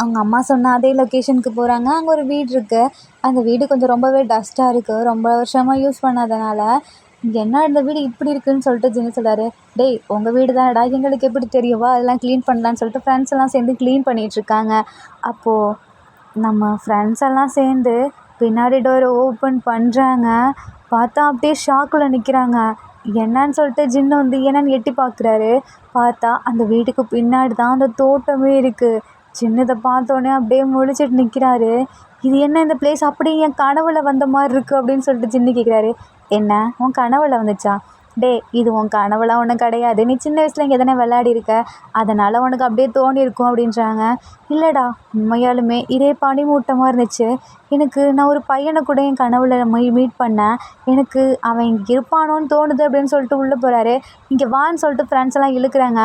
அவங்க அம்மா சொன்ன அதே லொக்கேஷனுக்கு போகிறாங்க. அங்கே ஒரு வீடு இருக்குது. அந்த வீடு கொஞ்சம் ரொம்பவே டஸ்ட்டாக இருக்குது, ரொம்ப வருஷமாக யூஸ் பண்ணாதனால. என்ன இந்த வீடு இப்படி இருக்குதுன்னு சொல்லிட்டு ஜின்னு சொல்கிறாரு. டேய் உங்கள் வீடு தானடா, எங்களுக்கு எப்படி தெரியுவா, அதெல்லாம் க்ளீன் பண்ணலான்னு சொல்லிட்டு ஃப்ரெண்ட்ஸ் எல்லாம் சேர்ந்து க்ளீன் பண்ணிகிட்ருக்காங்க. அப்போது நம்ம ஃப்ரெண்ட்ஸ் எல்லாம் சேர்ந்து பின்னாடி டோரை ஓப்பன் பண்ணுறாங்க. பார்த்தா அப்படியே ஷாக்கில் நிற்கிறாங்க. என்னன்னு சொல்லிட்டு ஜின்னு வந்து என்னன்னு எட்டி பார்க்குறாரு. பார்த்தா அந்த வீட்டுக்கு பின்னாடி தான் அந்த தோட்டமே இருக்குது. சின்னதை பார்த்தோன்னே அப்படியே முழிச்சிட்டு நிற்கிறாரு. இது என்ன இந்த பிளேஸ் அப்படியே என் கனவுல வந்த மாதிரி இருக்குது அப்படின்னு சொல்லிட்டு ஜின்னு கேட்குறாரு. என்ன உன் கனவுல வந்துச்சா? டே இது உன் கனவுலாம் ஒன்றும் கிடையாது, நீ சின்ன வயசில் இங்கே எதனா விளையாடி இருக்க, அதனால் உனக்கு அப்படியே தோணியிருக்கும் அப்படின்றாங்க. இல்லைடா உண்மையாலுமே இதே பனிமூட்டமாக இருந்துச்சு. நான் ஒரு பையனை கூட என் கனவுல மீட் பண்ணேன், எனக்கு அவன் இங்கே இருப்பானோன்னு தோணுது அப்படின்னு சொல்லிட்டு உள்ளே போகிறாரு. இங்கே வான்னு சொல்லிட்டு ஃப்ரெண்ட்ஸ் எல்லாம் இழுக்கிறாங்க.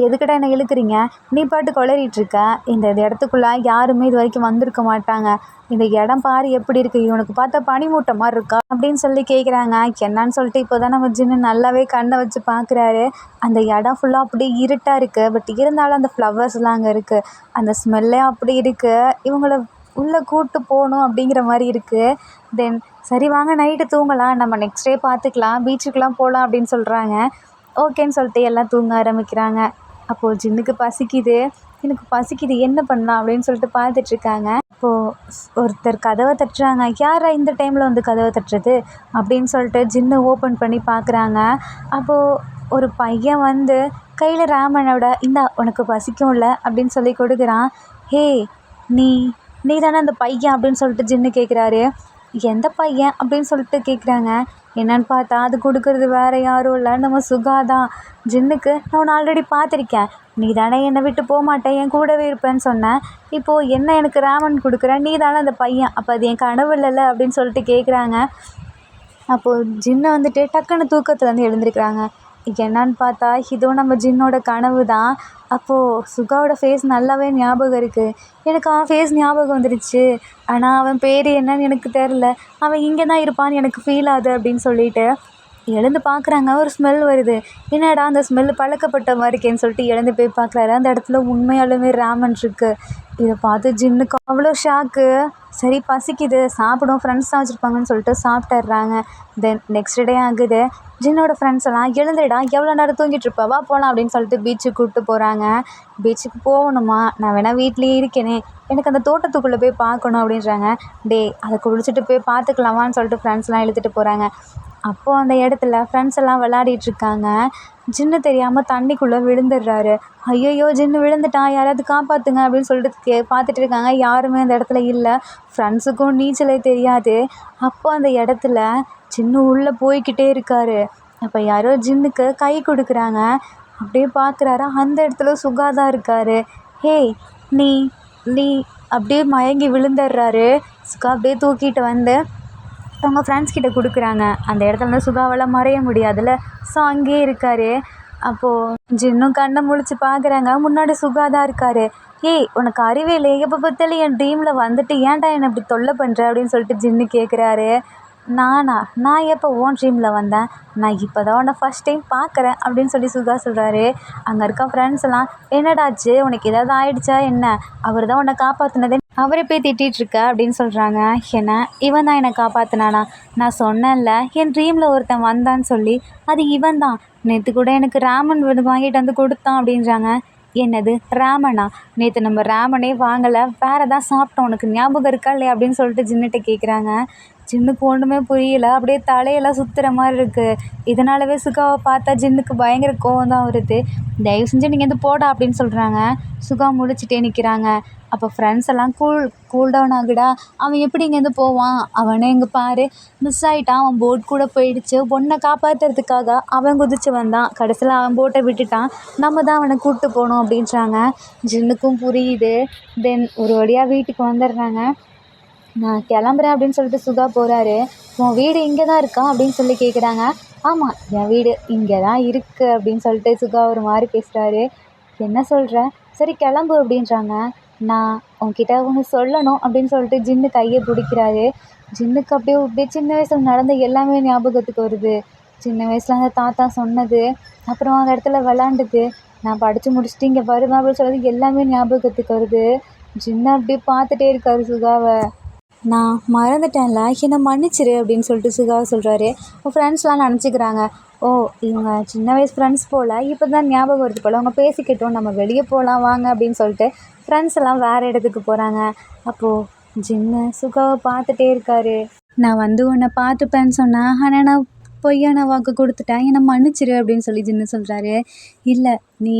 எதுக்கிட்ட என்னை இழுக்கிறீங்க, நீ பாட்டு கொளறிட்டுருக்க, இந்த இடத்துக்குள்ளே யாருமே இது வரைக்கும் வந்திருக்க மாட்டாங்க, இந்த இடம் பாரு எப்படி இருக்குது, இவனுக்கு பார்த்தா பனிமூட்டை மாதிரி இருக்கா அப்படின்னு சொல்லி கேட்குறாங்க. என்னன்னு சொல்லிட்டு இப்போ தான் நம்ம ஜின்னு நல்லாவே கண்ணை வச்சு பார்க்குறாரு. அந்த இடம் ஃபுல்லாக அப்படியே இருட்டாக இருக்குது. பட் இருந்தாலும் அந்த ஃப்ளவர்ஸ்லாம் அங்கே இருக்குது, அந்த ஸ்மெல்லே அப்படி இருக்குது. இவங்கள உள்ளே கூப்பிட்டு போகணும் அப்படிங்கிற மாதிரி இருக்குது. தென் சரி வாங்க நைட்டு தூங்கலாம், நம்ம நெக்ஸ்ட் டே பார்த்துக்கலாம், பீச்சுக்கெலாம் போகலாம் அப்படின்னு சொல்கிறாங்க. ஓகேன்னு சொல்லிட்டு எல்லாம் தூங்க ஆரம்பிக்கிறாங்க. அப்போது ஜின்னுக்கு பசிக்குது. எனக்கு பசிக்குது என்ன பண்ணலாம் அப்படின்னு சொல்லிட்டு பார்த்துட்ருக்காங்க. அப்போது ஒருத்தர் கதவை தட்டுறாங்க. யாரா இந்த டைமில் வந்து கதவை தட்டுறது அப்படின்னு சொல்லிட்டு ஜின்னு ஓப்பன் பண்ணி பார்க்குறாங்க. அப்போது ஒரு பையன் வந்து கையில் ராமனோட இந்தா உனக்கு பசிக்கும்ல அப்படின்னு சொல்லி கொடுக்குறான். ஹே நீ நீ தானே அந்த பையன் அப்படின்னு சொல்லிட்டு ஜின்னு கேட்குறாரு. எந்த பையன் அப்படின்னு சொல்லிட்டு கேட்குறாங்க. என்னன்னு பார்த்தா அது கொடுக்குறது வேறு யாரும் இல்லை, நம்ம சுகா தான். ஜின்னுக்கு நான் உன்னை ஆல்ரெடி பார்த்துருக்கேன், நீ தானே என்னை விட்டு போக மாட்டேன், என் கூடவே இருப்பேன்னு சொன்னேன். இப்போது என்ன எனக்கு ராமன் கொடுக்குற, நீ தானே அந்த பையன், அப்போ அது என் கனவு இல்லைல்ல அப்படின்னு சொல்லிட்டு கேட்குறாங்க. அப்போது ஜின்னை வந்துட்டு டக்குன்னு தூக்கத்துலேருந்து எழுந்திருக்கிறாங்க. என்னான்னு பார்த்தா இதுவும் நம்ம ஜின்னோட கனவு தான். அப்போது சுகாவோட ஃபேஸ் நல்லாவே ஞாபகம் இருக்குது. எனக்கு அவன் ஃபேஸ் ஞாபகம் வந்துடுச்சு, ஆனால் அவன் பேர் என்னன்னு எனக்கு தெரில, அவன் இங்கே தான் இருப்பான்னு எனக்கு ஃபீல் ஆகுது அப்படின்னு சொல்லிட்டு எழுந்து பார்க்குறாங்க. ஒரு ஸ்மெல் வருது. என்னடா அந்த ஸ்மெல்லு பழக்கப்பட்ட மாதிரி இருக்கேன்னு சொல்லிட்டு எழுந்து போய் பார்க்குறாரு. அந்த இடத்துல உண்மையாலுமே ராமன் இருக்குது. இதை பார்த்து ஜின்னுக்கு அவ்வளோ ஷாக்கு. சரி பசிக்குது சாப்பிடும், ஃப்ரெண்ட்ஸ் தான் வச்சுருப்பாங்கன்னு சொல்லிட்டு சாப்பிட்டுறாங்க. தென் நெக்ஸ்ட் டே ஆகுது. ஜின்னோட ஃப்ரெண்ட்ஸ் எல்லாம் எழுந்துடா, எவ்வளோ நேரம் தூங்கிட்டு இருப்பா, வா போகலாம் அப்படின்னு சொல்லிட்டு பீச்சுக்கு கூப்பிட்டு போகிறாங்க. பீச்சுக்கு போகணுமா, நான் வேணால் வீட்லேயே இருக்கேனே, எனக்கு அந்த தோட்டத்துக்குள்ளே போய் பார்க்கணும் அப்படின்றாங்க. டே அதை குளிச்சுட்டு போய் பார்த்துக்கலாமான்னு சொல்லிட்டு ஃப்ரெண்ட்ஸ்லாம் இழுத்துட்டு போகிறாங்க. அப்போது அந்த இடத்துல ஃப்ரெண்ட்ஸ் எல்லாம் விளையாடிட்டுருக்காங்க. ஜின்னு தெரியாமல் தண்ணிக்குள்ளே விழுந்துடுறாரு. ஐயையோ ஜின்னு விழுந்துட்டான், யாராவது காப்பாற்றுங்க அப்படின்னு சொல்லிட்டு பார்த்துட்டு இருக்காங்க. யாருமே அந்த இடத்துல இல்லை. ஃப்ரெண்ட்ஸுக்கும் நீச்சலே தெரியாது. அப்போ அந்த இடத்துல ஜின்னு உள்ளே போய்க்கிட்டே இருக்காரு. அப்போ யாரோ ஜின்னுக்கு கை கொடுக்குறாங்க. அப்படியே பார்க்குறாரு, அந்த இடத்துல சுகா தான் இருக்கார். ஹே நீ நீ அப்படியே மயங்கி விழுந்துடுறாரு. சுகா அப்படியே தூக்கிட்டு வந்து அவங்க ஃப்ரெண்ட்ஸ் கிட்ட கொடுக்குறாங்க. அந்த இடத்துல வந்து சுகாவால் மறைய முடியாதுல்ல, ஸோ அங்கேயே இருக்கார். அப்போது ஜின்னும் கண்ணை முழிச்சு பார்க்குறாங்க. முன்னாடி சுகா தான் இருக்கார். ஏய் உனக்கு அறிவே இல்லை, எப்போ பார்த்தாலும் என் ட்ரீமில் வந்துட்டு ஏன்டா என்னை இப்படி தொல்லை பண்ணுற அப்படின்னு சொல்லிட்டு ஜின்னு கேட்குறாரு. நான் எப்போ உன் ட்ரீமில் வந்தேன், நான் இப்போ தான் உன்னை ஃபஸ்ட் டைம் பார்க்குறேன் அப்படின்னு சொல்லி சுகா சொல்கிறாரு. அங்கே இருக்க ஃப்ரெண்ட்ஸ் எல்லாம் என்னடாச்சு, உனக்கு ஏதாவது ஆயிடுச்சா என்ன, அவர் தான் உன்னை காப்பாற்றினதே, அவரை போய் திட்டிகிட்ருக்க அப்படின்னு சொல்கிறாங்க. ஏன்னா இவன் தான் என்னை காப்பாற்றினானா, நான் சொன்னேன்ல என் ட்ரீமில் ஒருத்தன் வந்தான்னு சொல்லி, அது இவன் தான். நேற்று கூட எனக்கு ராமன் வாங்கிட்டு வந்து கொடுத்தான் அப்படின்றாங்க. என்னது ராமனா, நேற்று நம்ம ராமனே வாங்கலை, வேறு தான் சாப்பிட்டோம், உனக்கு ஞாபகம் இருக்கா இல்லையா அப்படின்னு சொல்லிட்டு ஜின்னுகிட்ட கேட்குறாங்க. ஜின்னுக்கு ஒன்றுமே புரியல, அப்படியே தலையெல்லாம் சுற்றுற மாதிரி இருக்குது. இதனாலவே சுகாவை பார்த்தா ஜின்னுக்கு பயங்கர கோவம் தான் வருது. தயவு செஞ்சு நீங்கள் வந்து போடா அப்படின்னு சொல்கிறாங்க. சுகா முடிச்சுட்டே நிற்கிறாங்க. அப்போ ஃப்ரெண்ட்ஸ் எல்லாம் கூல் டவுன் ஆகுடா, அவன் எப்படி இங்கேருந்து போவான், அவனே இங்கே பாரு மிஸ் ஆகிட்டான், அவன் போட் கூட போயிடுச்சு, பொண்ணை காப்பாற்றுறதுக்காக அவன் குதிச்சு வந்தான், கடைசியில் அவன் போட்டை விட்டுட்டான், நம்ம தான் அவனை கூப்பிட்டு போகணும் அப்படின்றாங்க. ஜின்னுக்கும் புரியுது. தென் ஒரு வழியாக வீட்டுக்கு வந்துடுறாங்க. நான் கிளம்புறேன் அப்படின்னு சொல்லிட்டு சுகா போகிறாரு. உன் வீடு இங்கே தான் இருக்கா அப்படின்னு சொல்லி கேட்குறாங்க. ஆமாம் என் வீடு இங்கே தான் இருக்குது அப்படின்னு சொல்லிட்டு சுகா ஒரு மாதிரி பேசுகிறாரு. என்ன சொல்கிற, சரி கிளம்பு அப்படின்றாங்க. நான் உன்கிட்ட ஒன்று சொல்லணும் அப்படின்னு சொல்லிட்டு ஜின்னு கையை பிடிக்கிறாரு. ஜின்னுக்கு அப்படியே சின்ன வயசில் நடந்த எல்லாமே ஞாபகத்துக்கு வருது. சின்ன வயசில் அந்த தாத்தா சொன்னது, அப்புறம் அந்த இடத்துல விளாண்டுது, நான் படித்து முடிச்சுட்டு இங்கே வருவேன் அப்படின்னு சொல்கிறது எல்லாமே ஞாபகத்துக்கு வருது. ஜின்னு அப்படியே பார்த்துட்டே இருக்காரு சுகாவை. நான் மறந்துட்டேன்ல, என்னை மன்னிச்சிரு அப்படின்னு சொல்லிட்டு சுகாவை சொல்கிறாரு. உங்கள் ஃப்ரெண்ட்ஸ்லாம் நினச்சிக்கிறாங்க, ஓ இவங்க சின்ன வயசு ஃப்ரெண்ட்ஸ் போல், இப்போ தான் ஞாபகம் வருது போல், அவங்க பேசிக்கிட்டோம், நம்ம வெளியே போகலாம் வாங்க அப்படின்னு சொல்லிட்டு ஃப்ரெண்ட்ஸ் எல்லாம் வேறு இடத்துக்கு போகிறாங்க. அப்போது ஜின்னு சுகாவை பார்த்துட்டே இருக்காரு. நான் வந்து உன்னை பார்த்துப்பேன்னு சொன்னேன், ஆனால் நான் பொய்யான வாக்கு கொடுத்துட்டேன், என்னை மன்னிச்சிரு அப்படின்னு சொல்லி ஜின்னு சொல்கிறாரு. இல்லை நீ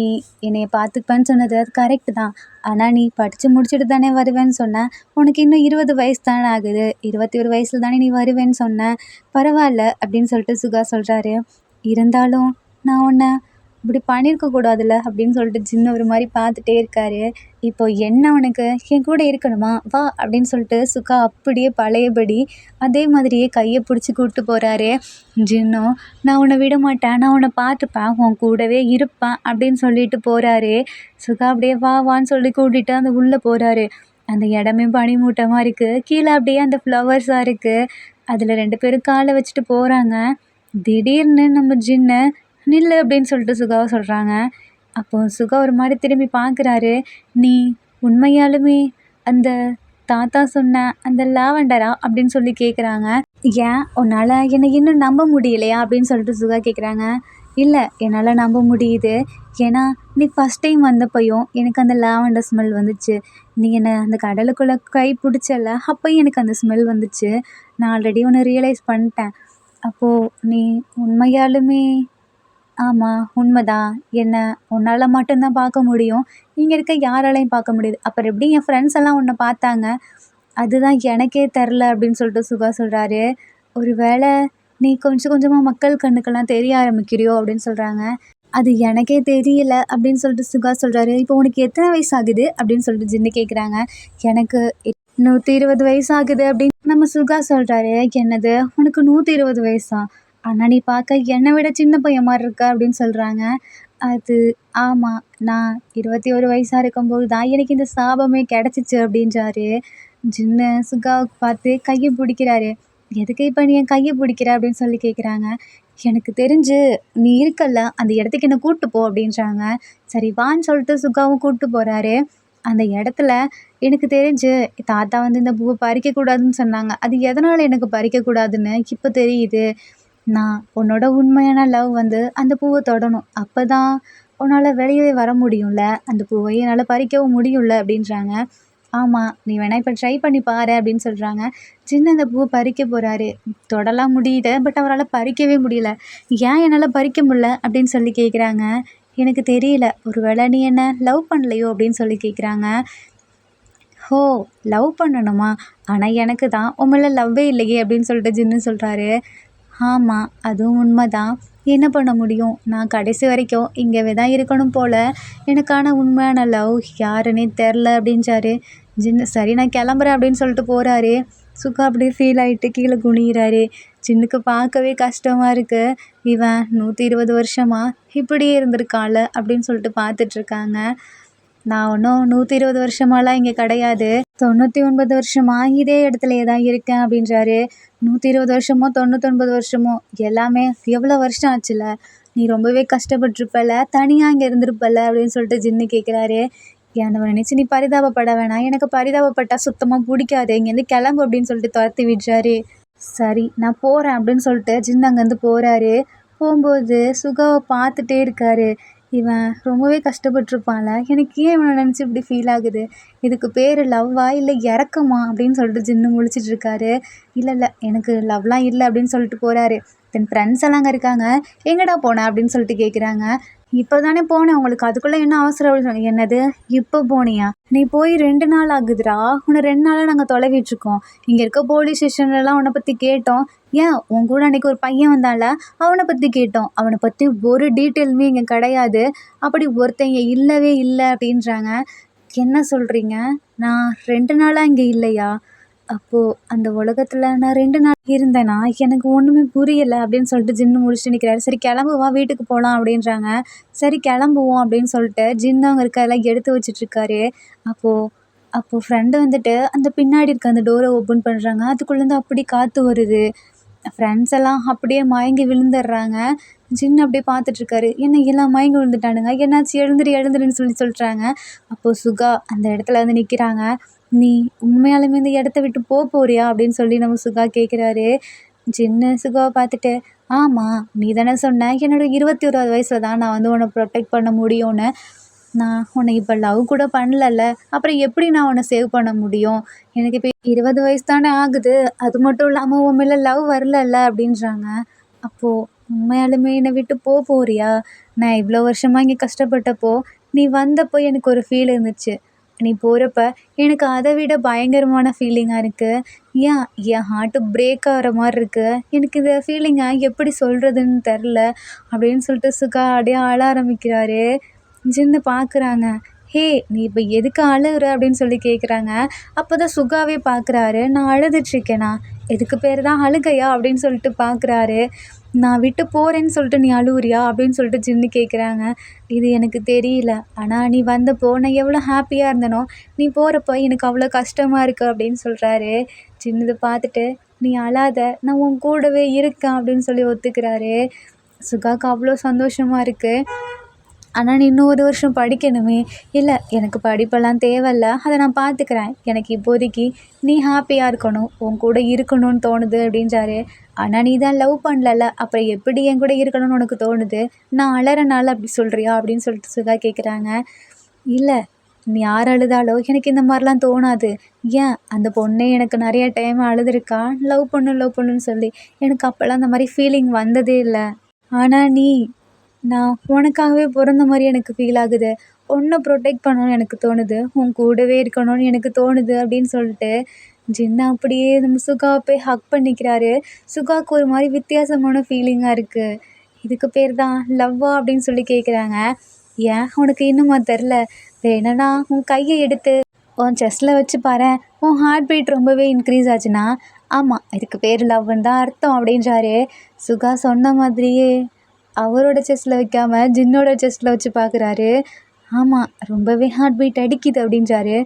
என்னை பார்த்துப்பேன்னு சொன்னது அது கரெக்டு தான், ஆனால் நீ படித்து முடிச்சுட்டு தானே வருவேன்னு சொன்ன, உனக்கு இன்னும் 20 வயசு தானே ஆகுது, 21 வயசில் தானே நீ வருவேன்னு சொன்ன, பரவாயில்ல அப்படின்னு சொல்லிட்டு சுகா சொல்கிறாரு. இருந்தாலும் நான் உன்னை இப்படி பண்ணியிருக்கக்கூடாதுல்ல அப்படின்னு சொல்லிட்டு ஜின்னு ஒரு மாதிரி பார்த்துட்டே இருக்காரு. இப்போ என்ன உனக்கு என் கூட இருக்கணுமா, வா அப்படின்னு சொல்லிட்டு சுகா அப்படியே பழையபடி அதே மாதிரியே கையை பிடிச்சி கூப்பிட்டு போகிறாரு. ஜின்னும் நான் உன்னை விட மாட்டேன், நான் உன்னை பார்த்துப்பேன், உன் கூடவே இருப்பேன் அப்படின்னு சொல்லிட்டு போகிறாரு. சுகா அப்படியே வா வான்னு சொல்லி கூட்டிகிட்டு அந்த உள்ளே போகிறாரு. அந்த இடமே பனிமூட்டமாக இருக்குது, கீழே அப்படியே அந்த ஃப்ளவர்ஸாக இருக்குது, அதில் 2 பேரும் காலை வச்சுட்டு போகிறாங்க. திடீர்னு நம்ம ஜின்னு நில்லு அப்படின்னு சொல்லிட்டு சுகாவை சொல்கிறாங்க. அப்போது சுகா ஒரு மாதிரி திரும்பி பார்க்குறாரு. நீ உண்மையாலுமே அந்த தாத்தா சொன்ன அந்த லாவெண்டரா அப்படின்னு சொல்லி கேட்குறாங்க. ஏன் உன்னால் என்னை இன்னும் நம்ப முடியலையா அப்படின்னு சொல்லிட்டு சுகா கேட்குறாங்க. இல்லை என்னால் நம்ப முடியுது, ஏன்னா நீ ஃபஸ்ட் டைம் வந்தப்பையும் எனக்கு அந்த லாவெண்டர் ஸ்மெல் வந்துச்சு, நீ என்னை அந்த கடலுக்குள்ளே கை பிடிச்சல அப்போயும் எனக்கு அந்த ஸ்மெல் வந்துச்சு, நான் ஆல்ரெடி ஒன்று ரியலைஸ் பண்ணிட்டேன். அப்போது நீ உண்மையாலுமே ஆமாம் உண்மைதான். என்ன உன்னால் மட்டும்தான் பார்க்க முடியும். இங்கே இருக்க யாராலையும் பார்க்க முடியுது. அப்புறம் எப்படி என் ஃப்ரெண்ட்ஸ் எல்லாம் உன்னை பார்த்தாங்க? அதுதான் எனக்கே தெரில அப்படின்னு சொல்லிட்டு சுகா சொல்கிறாரு. ஒரு வேளை நீ கொஞ்சம் கொஞ்சமாக மக்கள் கண்ணுக்கெல்லாம் தெரிய ஆரம்பிக்கிறியோ அப்படின்னு சொல்கிறாங்க. அது எனக்கே தெரியல அப்படின்னு சொல்லிட்டு சுகா சொல்கிறாரு. இப்போ உனக்கு எத்தனை வயசு ஆகுது அப்படின்னு சொல்லிட்டு ஜின்னு கேட்குறாங்க. எனக்கு 120 வயசு ஆகுது அப்படின்னு நம்ம சுகா சொல்கிறாரு. என்னது உனக்கு 120 வயசா? ஆனால் நீ பார்க்க என்னை விட சின்ன பையன் மாதிரி இருக்க அப்படின்னு சொல்கிறாங்க. அது ஆமாம், நான் 21 வயசாக இருக்கும்போது தான் எனக்கு இந்த சாபமே கிடச்சிச்சு அப்படின்றாரு. ஜின்னு சுகாவுக்கு பார்த்து கையை பிடிக்கிறாரு. எதுக்கு இப்போ நீ என் கையை பிடிக்கிற அப்படின்னு சொல்லி கேட்குறாங்க. எனக்கு தெரிஞ்சு நீ இருக்கல்ல அந்த இடத்துக்கு என்னை கூப்பிட்டு போ அப்படின்றாங்க. சரி வான்னு சொல்லிட்டு சுகாவும் கூப்பிட்டு போகிறாரு. அந்த இடத்துல எனக்கு தெரிஞ்சு தாத்தா வந்து இந்த பூவை பறிக்கக்கூடாதுன்னு சொன்னாங்க. அது எதனால் எனக்கு பறிக்கக்கூடாதுன்னு இப்போ தெரியுது. நான் உன்னோட உண்மையான லவ் வந்து அந்த பூவை தொடணும். அப்போ தான் உன்னால் வெளியவே வர முடியும்ல, அந்த பூவை என்னால் பறிக்கவும் முடியும்ல அப்படின்றாங்க. ஆமாம், நீ வேணா இப்போ ட்ரை பண்ணி பாரு அப்படின்னு சொல்கிறாங்க. சின்ன அந்த பூவை பறிக்க போகிறாரு. தொடலாம் முடியுது, பட் அவரால் பறிக்கவே முடியல. ஏன் என்னால் பறிக்க முடியல அப்படின்னு சொல்லி கேட்குறாங்க. எனக்கு தெரியல, ஒரு வேளை நீ என்ன லவ் பண்ணலையோ அப்படின்னு சொல்லி கேட்குறாங்க. ஓ, லவ் பண்ணணுமா? ஆனால் எனக்கு தான் உன் மேலே லவ்வே இல்லையே அப்படின்னு சொல்லிட்டு ஜின்னு சொல்கிறாரு. ஆமாம், அதுவும் உண்மைதான். என்ன பண்ண முடியும்? நான் கடைசி வரைக்கும் இங்கேவே தான் இருக்கணும் போல். எனக்கான உண்மையான லவ் யாருன்னே தெரில அப்படின்றாரு. ஜின்னு சரி நான் கிளம்புறேன் அப்படின்னு சொல்லிட்டு போகிறாரு. சுகா அப்படியே ஃபீல் ஆகிட்டு கீழே குனிகிறாரு. ஜின்னுக்கு பார்க்கவே கஷ்டமாக இருக்குது. இவன் 120 வருஷமா இப்படியே இருந்திருக்கான்ல அப்படின்னு சொல்லிட்டு பார்த்துட்ருக்காங்க. நான் ஒன்றும் 120 வருஷமாலாம் இங்கே கிடையாது. 99 வருஷமா இதே இடத்துலையே தான் இருக்கேன் அப்படின்றாரு. 120 வருஷமோ 99 வருஷமோ எல்லாமே எவ்வளோ வருஷம் ஆச்சுல? நீ ரொம்பவே கஷ்டப்பட்டிருப்பல, தனியாக இங்கே இருந்திருப்பல அப்படின்னு சொல்லிட்டு ஜின்னு கேட்குறாரு. என்னை நினச்சி நீ பரிதாபப்பட வேணாம். எனக்கு பரிதாபப்பட்டால் சுத்தமாக பிடிக்காது. இங்கேருந்து கிளம்பு அப்படின்னு சொல்லிட்டு துரத்தி விடுறாரு. சரி நான் போகிறேன் அப்படின்னு சொல்லிட்டு ஜின்னு அங்கேருந்து போகிறாரு. போகும்போது சுகாவை பார்த்துட்டே இருக்காரு. இவன் ரொம்பவே கஷ்டப்பட்டுருப்பான்ல, எனக்கு ஏன் இவனை நினச்சி இப்படி ஃபீல் ஆகுது? இதுக்கு பேர் லவ்வா இல்லை இறக்கமா அப்படின்னு சொல்லிட்டு ஜின்னு முழிச்சிட்டு இருக்காரு. இல்லை இல்லை எனக்கு லவ்லாம் இல்லை அப்படின்னு சொல்லிட்டு போகிறாரு. தென் ஃப்ரெண்ட்ஸ் எல்லாம் அங்கே இருக்காங்க. எங்கடா போன அப்படின்னு சொல்லிட்டு கேட்குறாங்க. இப்போ தானே போனேன், உங்களுக்கு அதுக்குள்ளே என்ன அவசரம் அப்படின்னு சொன்னாங்க. என்னது இப்போ போனியா? நீ போய் 2 நாள் ஆகுதுடா. உன்னை 2 நாளாக நாங்கள் தொலைவிட்ருக்கோம். இங்கே இருக்க போலீஸ் ஸ்டேஷன்லலாம் உன்னை பற்றி கேட்டோம். ஏன் உன் கூட அன்றைக்கி ஒரு பையன் வந்தால அவனை பற்றி கேட்டோம். அவனை பற்றி ஒரு டீட்டெயிலுமே இங்கே கிடையாது. அப்படி ஒருத்தங்க இல்லவே இல்லை அப்படின்றாங்க. என்ன சொல்கிறீங்க? நான் 2 நாளாக இங்கே இல்லையா? அப்போது அந்த உலகத்தில் நான் 2 நாள் இருந்தேனா? எனக்கு ஒன்றுமே புரியலை அப்படின்னு சொல்லிட்டு ஜின்னு முடிச்சுட்டு நிற்கிறாரு. சரி கிளம்பு வா வீட்டுக்கு போகலாம் அப்படின்றாங்க. சரி கிளம்புவோம் அப்படின்னு சொல்லிட்டு ஜின்னு அங்கே இருக்கறதெல்லாம் எடுத்து வச்சிட்ருக்காரு. அப்போது ஃப்ரெண்டு வந்துட்டு அந்த பின்னாடி இருக்க அந்த டோரை ஓப்பன் பண்ணுறாங்க. அதுக்குள்ளேருந்து அப்படி காற்று வருது. ஃப்ரெண்ட்ஸ் எல்லாம் அப்படியே மயங்கி விழுந்துடுறாங்க. ஜின்னு அப்படியே பார்த்துட்ருக்காரு. என்ன எல்லாம் மயங்கி விழுந்துட்டானுங்க, என்னாச்சு எழுந்துருன்னு சொல்லிட்டாங்க. அப்போது சுகா அந்த இடத்துல வந்து நிற்கிறாங்க. நீ உண்மையாலுமே இந்த இடத்த விட்டு போறியா அப்படின்னு சொல்லி நம்ம சுகா கேட்குறாரு. ஜின்னு சுகாவை பார்த்துட்டு ஆமாம், நீ தானே சொன்ன என்னோட 21வது வயசில் தான் நான் வந்து உன்னை ப்ரொடெக்ட் பண்ண முடியும்னு. நான் உன்னை இப்போ லவ் கூட பண்ணலல்ல, அப்புறம் எப்படி நான் உன்னை சேவ் பண்ண முடியும்? எனக்கு இப்போ 20 வயசு தானே ஆகுது. அது மட்டும் இல்லாமல் உன் மேலே லவ் வரலல்ல அப்படின்றாங்க. அப்போது உண்மையாலுமே என்னை விட்டு போறியா? நான் இவ்வளோ வருஷமாக இங்கே கஷ்டப்பட்டப்போ நீ வந்தப்போ எனக்கு ஒரு ஃபீல் இருந்துச்சு. நீ போகிறப்ப எனக்கு அதை விட பயங்கரமான ஃபீலிங்காக இருக்குது. ஏன் என் ஹார்ட்டு பிரேக் ஆகிற மாதிரி இருக்குது. எனக்கு இந்த ஃபீலிங்கை எப்படி சொல்கிறதுன்னு தெரில அப்படின்னு சொல்லிட்டு சுகா அப்படியே அழ ஆரம்பிக்கிறாரு. ஜின்னு பார்க்குறாங்க. ஹே நீ இப்போ எதுக்கு அழுகுற அப்படின்னு சொல்லி கேட்குறாங்க. அப்போ தான் சுகாவே பார்க்குறாரு. நான் அழுதுட்ருக்கேனா? இதுக்கு பேர் தான் அழுகையா அப்படின்னு சொல்லிட்டு பார்க்குறாரு. நான் விட்டு போகிறேன்னு சொல்லிட்டு நீ அழுவுறியா அப்படின்னு சொல்லிட்டு ஜின்னு கேட்குறாங்க. இது எனக்கு தெரியல, ஆனால் நீ வந்தப்போ நான் எவ்வளோ ஹாப்பியாக இருந்தனோ, நீ போகிறப்போ எனக்கு அவ்வளோ கஷ்டமாக இருக்குது அப்படின்னு சொல்கிறாரு. ஜின்னு இதை பார்த்துட்டு நீ அழாத, நான் உன் கூடவே இருக்கேன் அப்படின்னு சொல்லி ஒத்துக்கிறாரு. சுகாவுக்கு அவ்வளோ சந்தோஷமாக இருக்குது. ஆனால் நீ இன்னும் 1 வருஷம் படிக்கணுமே. இல்லை எனக்கு படிப்பெல்லாம் தேவையில்ல, அதை நான் பார்த்துக்கிறேன். எனக்கு இப்போதைக்கு நீ ஹாப்பியாக இருக்கணும், உன் கூட இருக்கணும்னு தோணுது அப்படின்றாரு. ஆனால் நீ தான் லவ் பண்ணலல்ல, அப்புறம் எப்படி என் கூட இருக்கணும்னு உனக்கு தோணுது? நான் அழறனால அப்படி சொல்கிறியா அப்படின்னு சொல்லிட்டு சுகா கேட்குறாங்க. இல்லை நீ யார் அழுதாலோ எனக்கு இந்த மாதிரிலாம் தோணாது. ஏன் அந்த பொண்ணே எனக்கு நிறைய டைம் அழுதுருக்கா லவ் பண்ணுன்னு சொல்லி. எனக்கு அப்போல்லாம் அந்த மாதிரி ஃபீலிங் வந்ததே இல்லை. ஆனால் நீ நான் உனக்காகவே பிறந்த மாதிரி எனக்கு ஃபீல் ஆகுது. உன்னை ப்ரொடெக்ட் பண்ணணும்னு எனக்கு தோணுது. உன் கூடவே இருக்கணும்னு எனக்கு தோணுது அப்படின்னு சொல்லிட்டு ஜின்னு அப்படியே நம்ம சுகாவை போய் ஹக் பண்ணிக்கிறாரு. சுகாவுக்கு ஒரு மாதிரி வித்தியாசமான ஃபீலிங்காக இருக்குது. இதுக்கு பேர் தான் லவ்வா அப்படின்னு சொல்லி கேட்குறாங்க. ஏன் உனக்கு இன்னுமா தெரில? வேணும்னா உன் கையை எடுத்து உன் செஸ்ட்டில் வச்சு பாரேன், உன் ஹார்ட் பீட் ரொம்பவே இன்க்ரீஸ் ஆச்சுன்னா ஆமாம் இதுக்கு பேர் லவ்வுன்னு தான் அர்த்தம் அப்படின்றாரு. சுகா சொன்ன மாதிரியே அவரோட செஸ்ட்டில் வைக்காம ஜின்னோட செஸ்ட்டில் வச்சு பார்க்குறாரு. ஆமாம் ரொம்பவே ஹார்ட் பீட் அடிக்குது அப்படின்றாரு.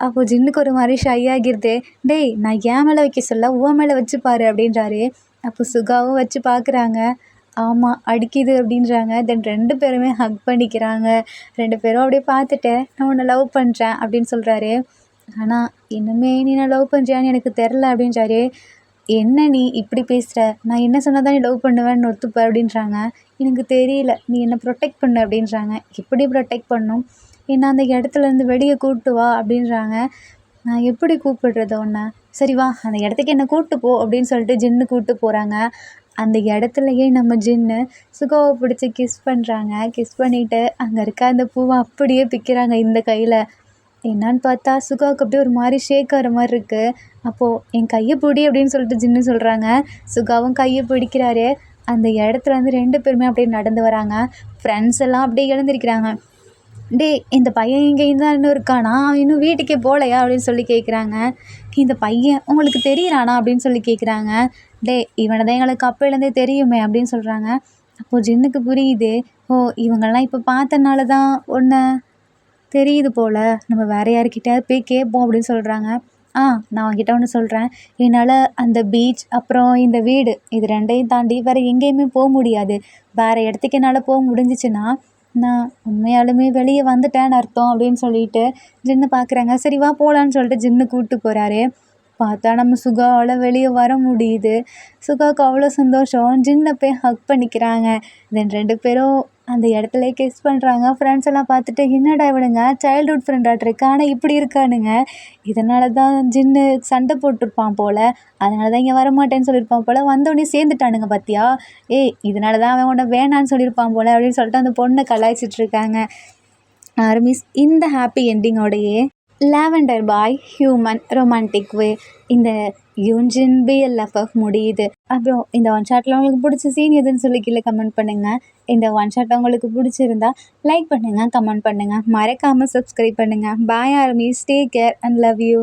அப்போது ஜின்னுக்கு ஒரு மாதிரி ஷை ஆகிருது. டேய் நான் ஏன் மேலே வைக்க சொல்ல உன் மேலே வச்சு பாரு அப்படின்றாரு. அப்போ சுகாவும் வச்சு பார்க்குறாங்க. ஆமாம் அடிக்குது அப்படின்றாங்க. தென் 2 பேருமே ஹக் பண்ணிக்கிறாங்க. 2 பேரும் அப்படியே பார்த்துட்டு நான் உன்னை லவ் பண்ணுறேன் அப்படின்னு சொல்கிறாரு. ஆனால் இன்னுமே நீ நான் லவ் பண்ணுறியான்னு எனக்கு தெரில அப்படின்றாரு. என்ன நீ இப்படி பேசுகிற? நான் என்ன சொன்னால் தான் நீ லவ் பண்ணுவேன்னு ஒத்துப்ப அப்படின்றாங்க. எனக்கு தெரியல, நீ என்னை ப்ரொடெக்ட் பண்ணு அப்படின்றாங்க. எப்படி ப்ரொடெக்ட் பண்ணும்? என்ன அந்த இடத்துலேருந்து வெளியே கூப்பிட்டு வா அப்படின்றாங்க. நான் எப்படி கூப்பிடுறது உன்னை? சரி வா அந்த இடத்துக்கு என்னை கூப்பிட்டு போ அப்படின்னு சொல்லிட்டு ஜின்னு கூப்பிட்டு போகிறாங்க. அந்த இடத்துலையே நம்ம ஜின்னு சுகாவை பிடிச்சி கிஸ் பண்ணுறாங்க. கிஸ் பண்ணிவிட்டு அங்கே இருக்க அந்த பூவை அப்படியே பிக்கிறாங்க இந்த கையில். என்னான்னு பார்த்தா சுகாவுக்கு அப்படியே ஒரு மாதிரி ஷேக் ஆகிற மாதிரி இருக்குது. அப்போது என் கையை பிடி அப்படின்னு சொல்லிட்டு ஜின்னு சொல்கிறாங்க. சுகாவும் கையை பிடிக்கிறாரு. அந்த இடத்துல வந்து 2 பேருமே அப்படியே நடந்து வராங்க. ஃப்ரெண்ட்ஸ் எல்லாம் அப்படியே எழுந்திருக்கிறாங்க. டேய் இந்த பையன் இங்கே தான் இன்னும் இருக்கானா? அவன் இன்னும் வீட்டுக்கே போகலையா அப்படின்னு சொல்லி கேட்குறாங்க. இந்த பையன் உங்களுக்கு தெரியறானா அப்படின்னு சொல்லி கேட்குறாங்க. டேய் இவனை தான் எங்களுக்கு அப்போலேருந்தே தெரியுமே அப்படின்னு சொல்கிறாங்க. அப்போது ஜின்னுக்கு புரியுது. ஓ இவங்கெல்லாம் இப்போ பார்த்தனால தான் ஒன்று தெரியுது போல், நம்ம வேறு யார்கிட்டயாவது போய் கேட்போம் அப்படின்னு சொல்கிறாங்க. நான் அவன்கிட்ட ஒன்று சொல்கிறேன். என்னால் அந்த பீச் அப்புறம் இந்த வீடு இது 2ஐயும் தாண்டி வேறு எங்கேயுமே போக முடியாது. வேறு இடத்துக்கு என்னால் போக முடிஞ்சிச்சுன்னா நான் உண்மையாலுமே வெளியே வந்துட்டேன்னு அர்த்தம் அப்படின்னு சொல்லிட்டு ஜின்னு பார்க்குறாங்க. சரி வா போகலான்னு சொல்லிட்டு ஜின்னு கூப்பிட்டு போகிறாரு. பார்த்தா நம்ம சுகாவால் வெளியே வர முடியுது. சுகாவுக்கு அவ்வளோ சந்தோஷம். ஜின்னை போய் ஹக் பண்ணிக்கிறாங்க. தென் 2 பேரும் அந்த இடத்துல கிஸ் பண்ணுறாங்க. ஃப்ரெண்ட்ஸ் எல்லாம் பார்த்துட்டு என்னடா இவனுங்க சைல்ட்ஹுட் ஃப்ரெண்டாட்ருக்கு ஆனால் இப்படி இருக்கானுங்க. இதனால தான் ஜின்னு சண்டை போட்டிருப்பான் போல், அதனால தான் இங்கே வரமாட்டேன்னு சொல்லியிருப்பான் போல், வந்தோடனே சேர்ந்துட்டானுங்க பார்த்தியா? இதனால தான் அவன் உன்னை வேணான்னு சொல்லியிருப்பான் போல் அப்படின்னு சொல்லிட்டு அந்த பொண்ணை கலாய்ச்சிட்ருக்காங்க. ஆர்மிஸ் இந்த ஹாப்பி என்டிங்கோடையே லாவெண்டர் பாய் ஹியூமன் ரொமான்டிக் வே இந்த யூன்ஜின் பிஎல்எஃப்எஃப் முடியுது. அப்புறம் இந்த ஒன் ஷாட்டில் உங்களுக்கு பிடிச்ச சீன் எதுன்னு சொல்லி கீழே கமெண்ட் பண்ணுங்கள். இந்த ஒன் ஷாட் உங்களுக்கு பிடிச்சிருந்தா லைக் பண்ணுங்கள், கமெண்ட் பண்ணுங்கள், மறக்காமல் சப்ஸ்கிரைப் பண்ணுங்கள். Bye armies, take care and love you.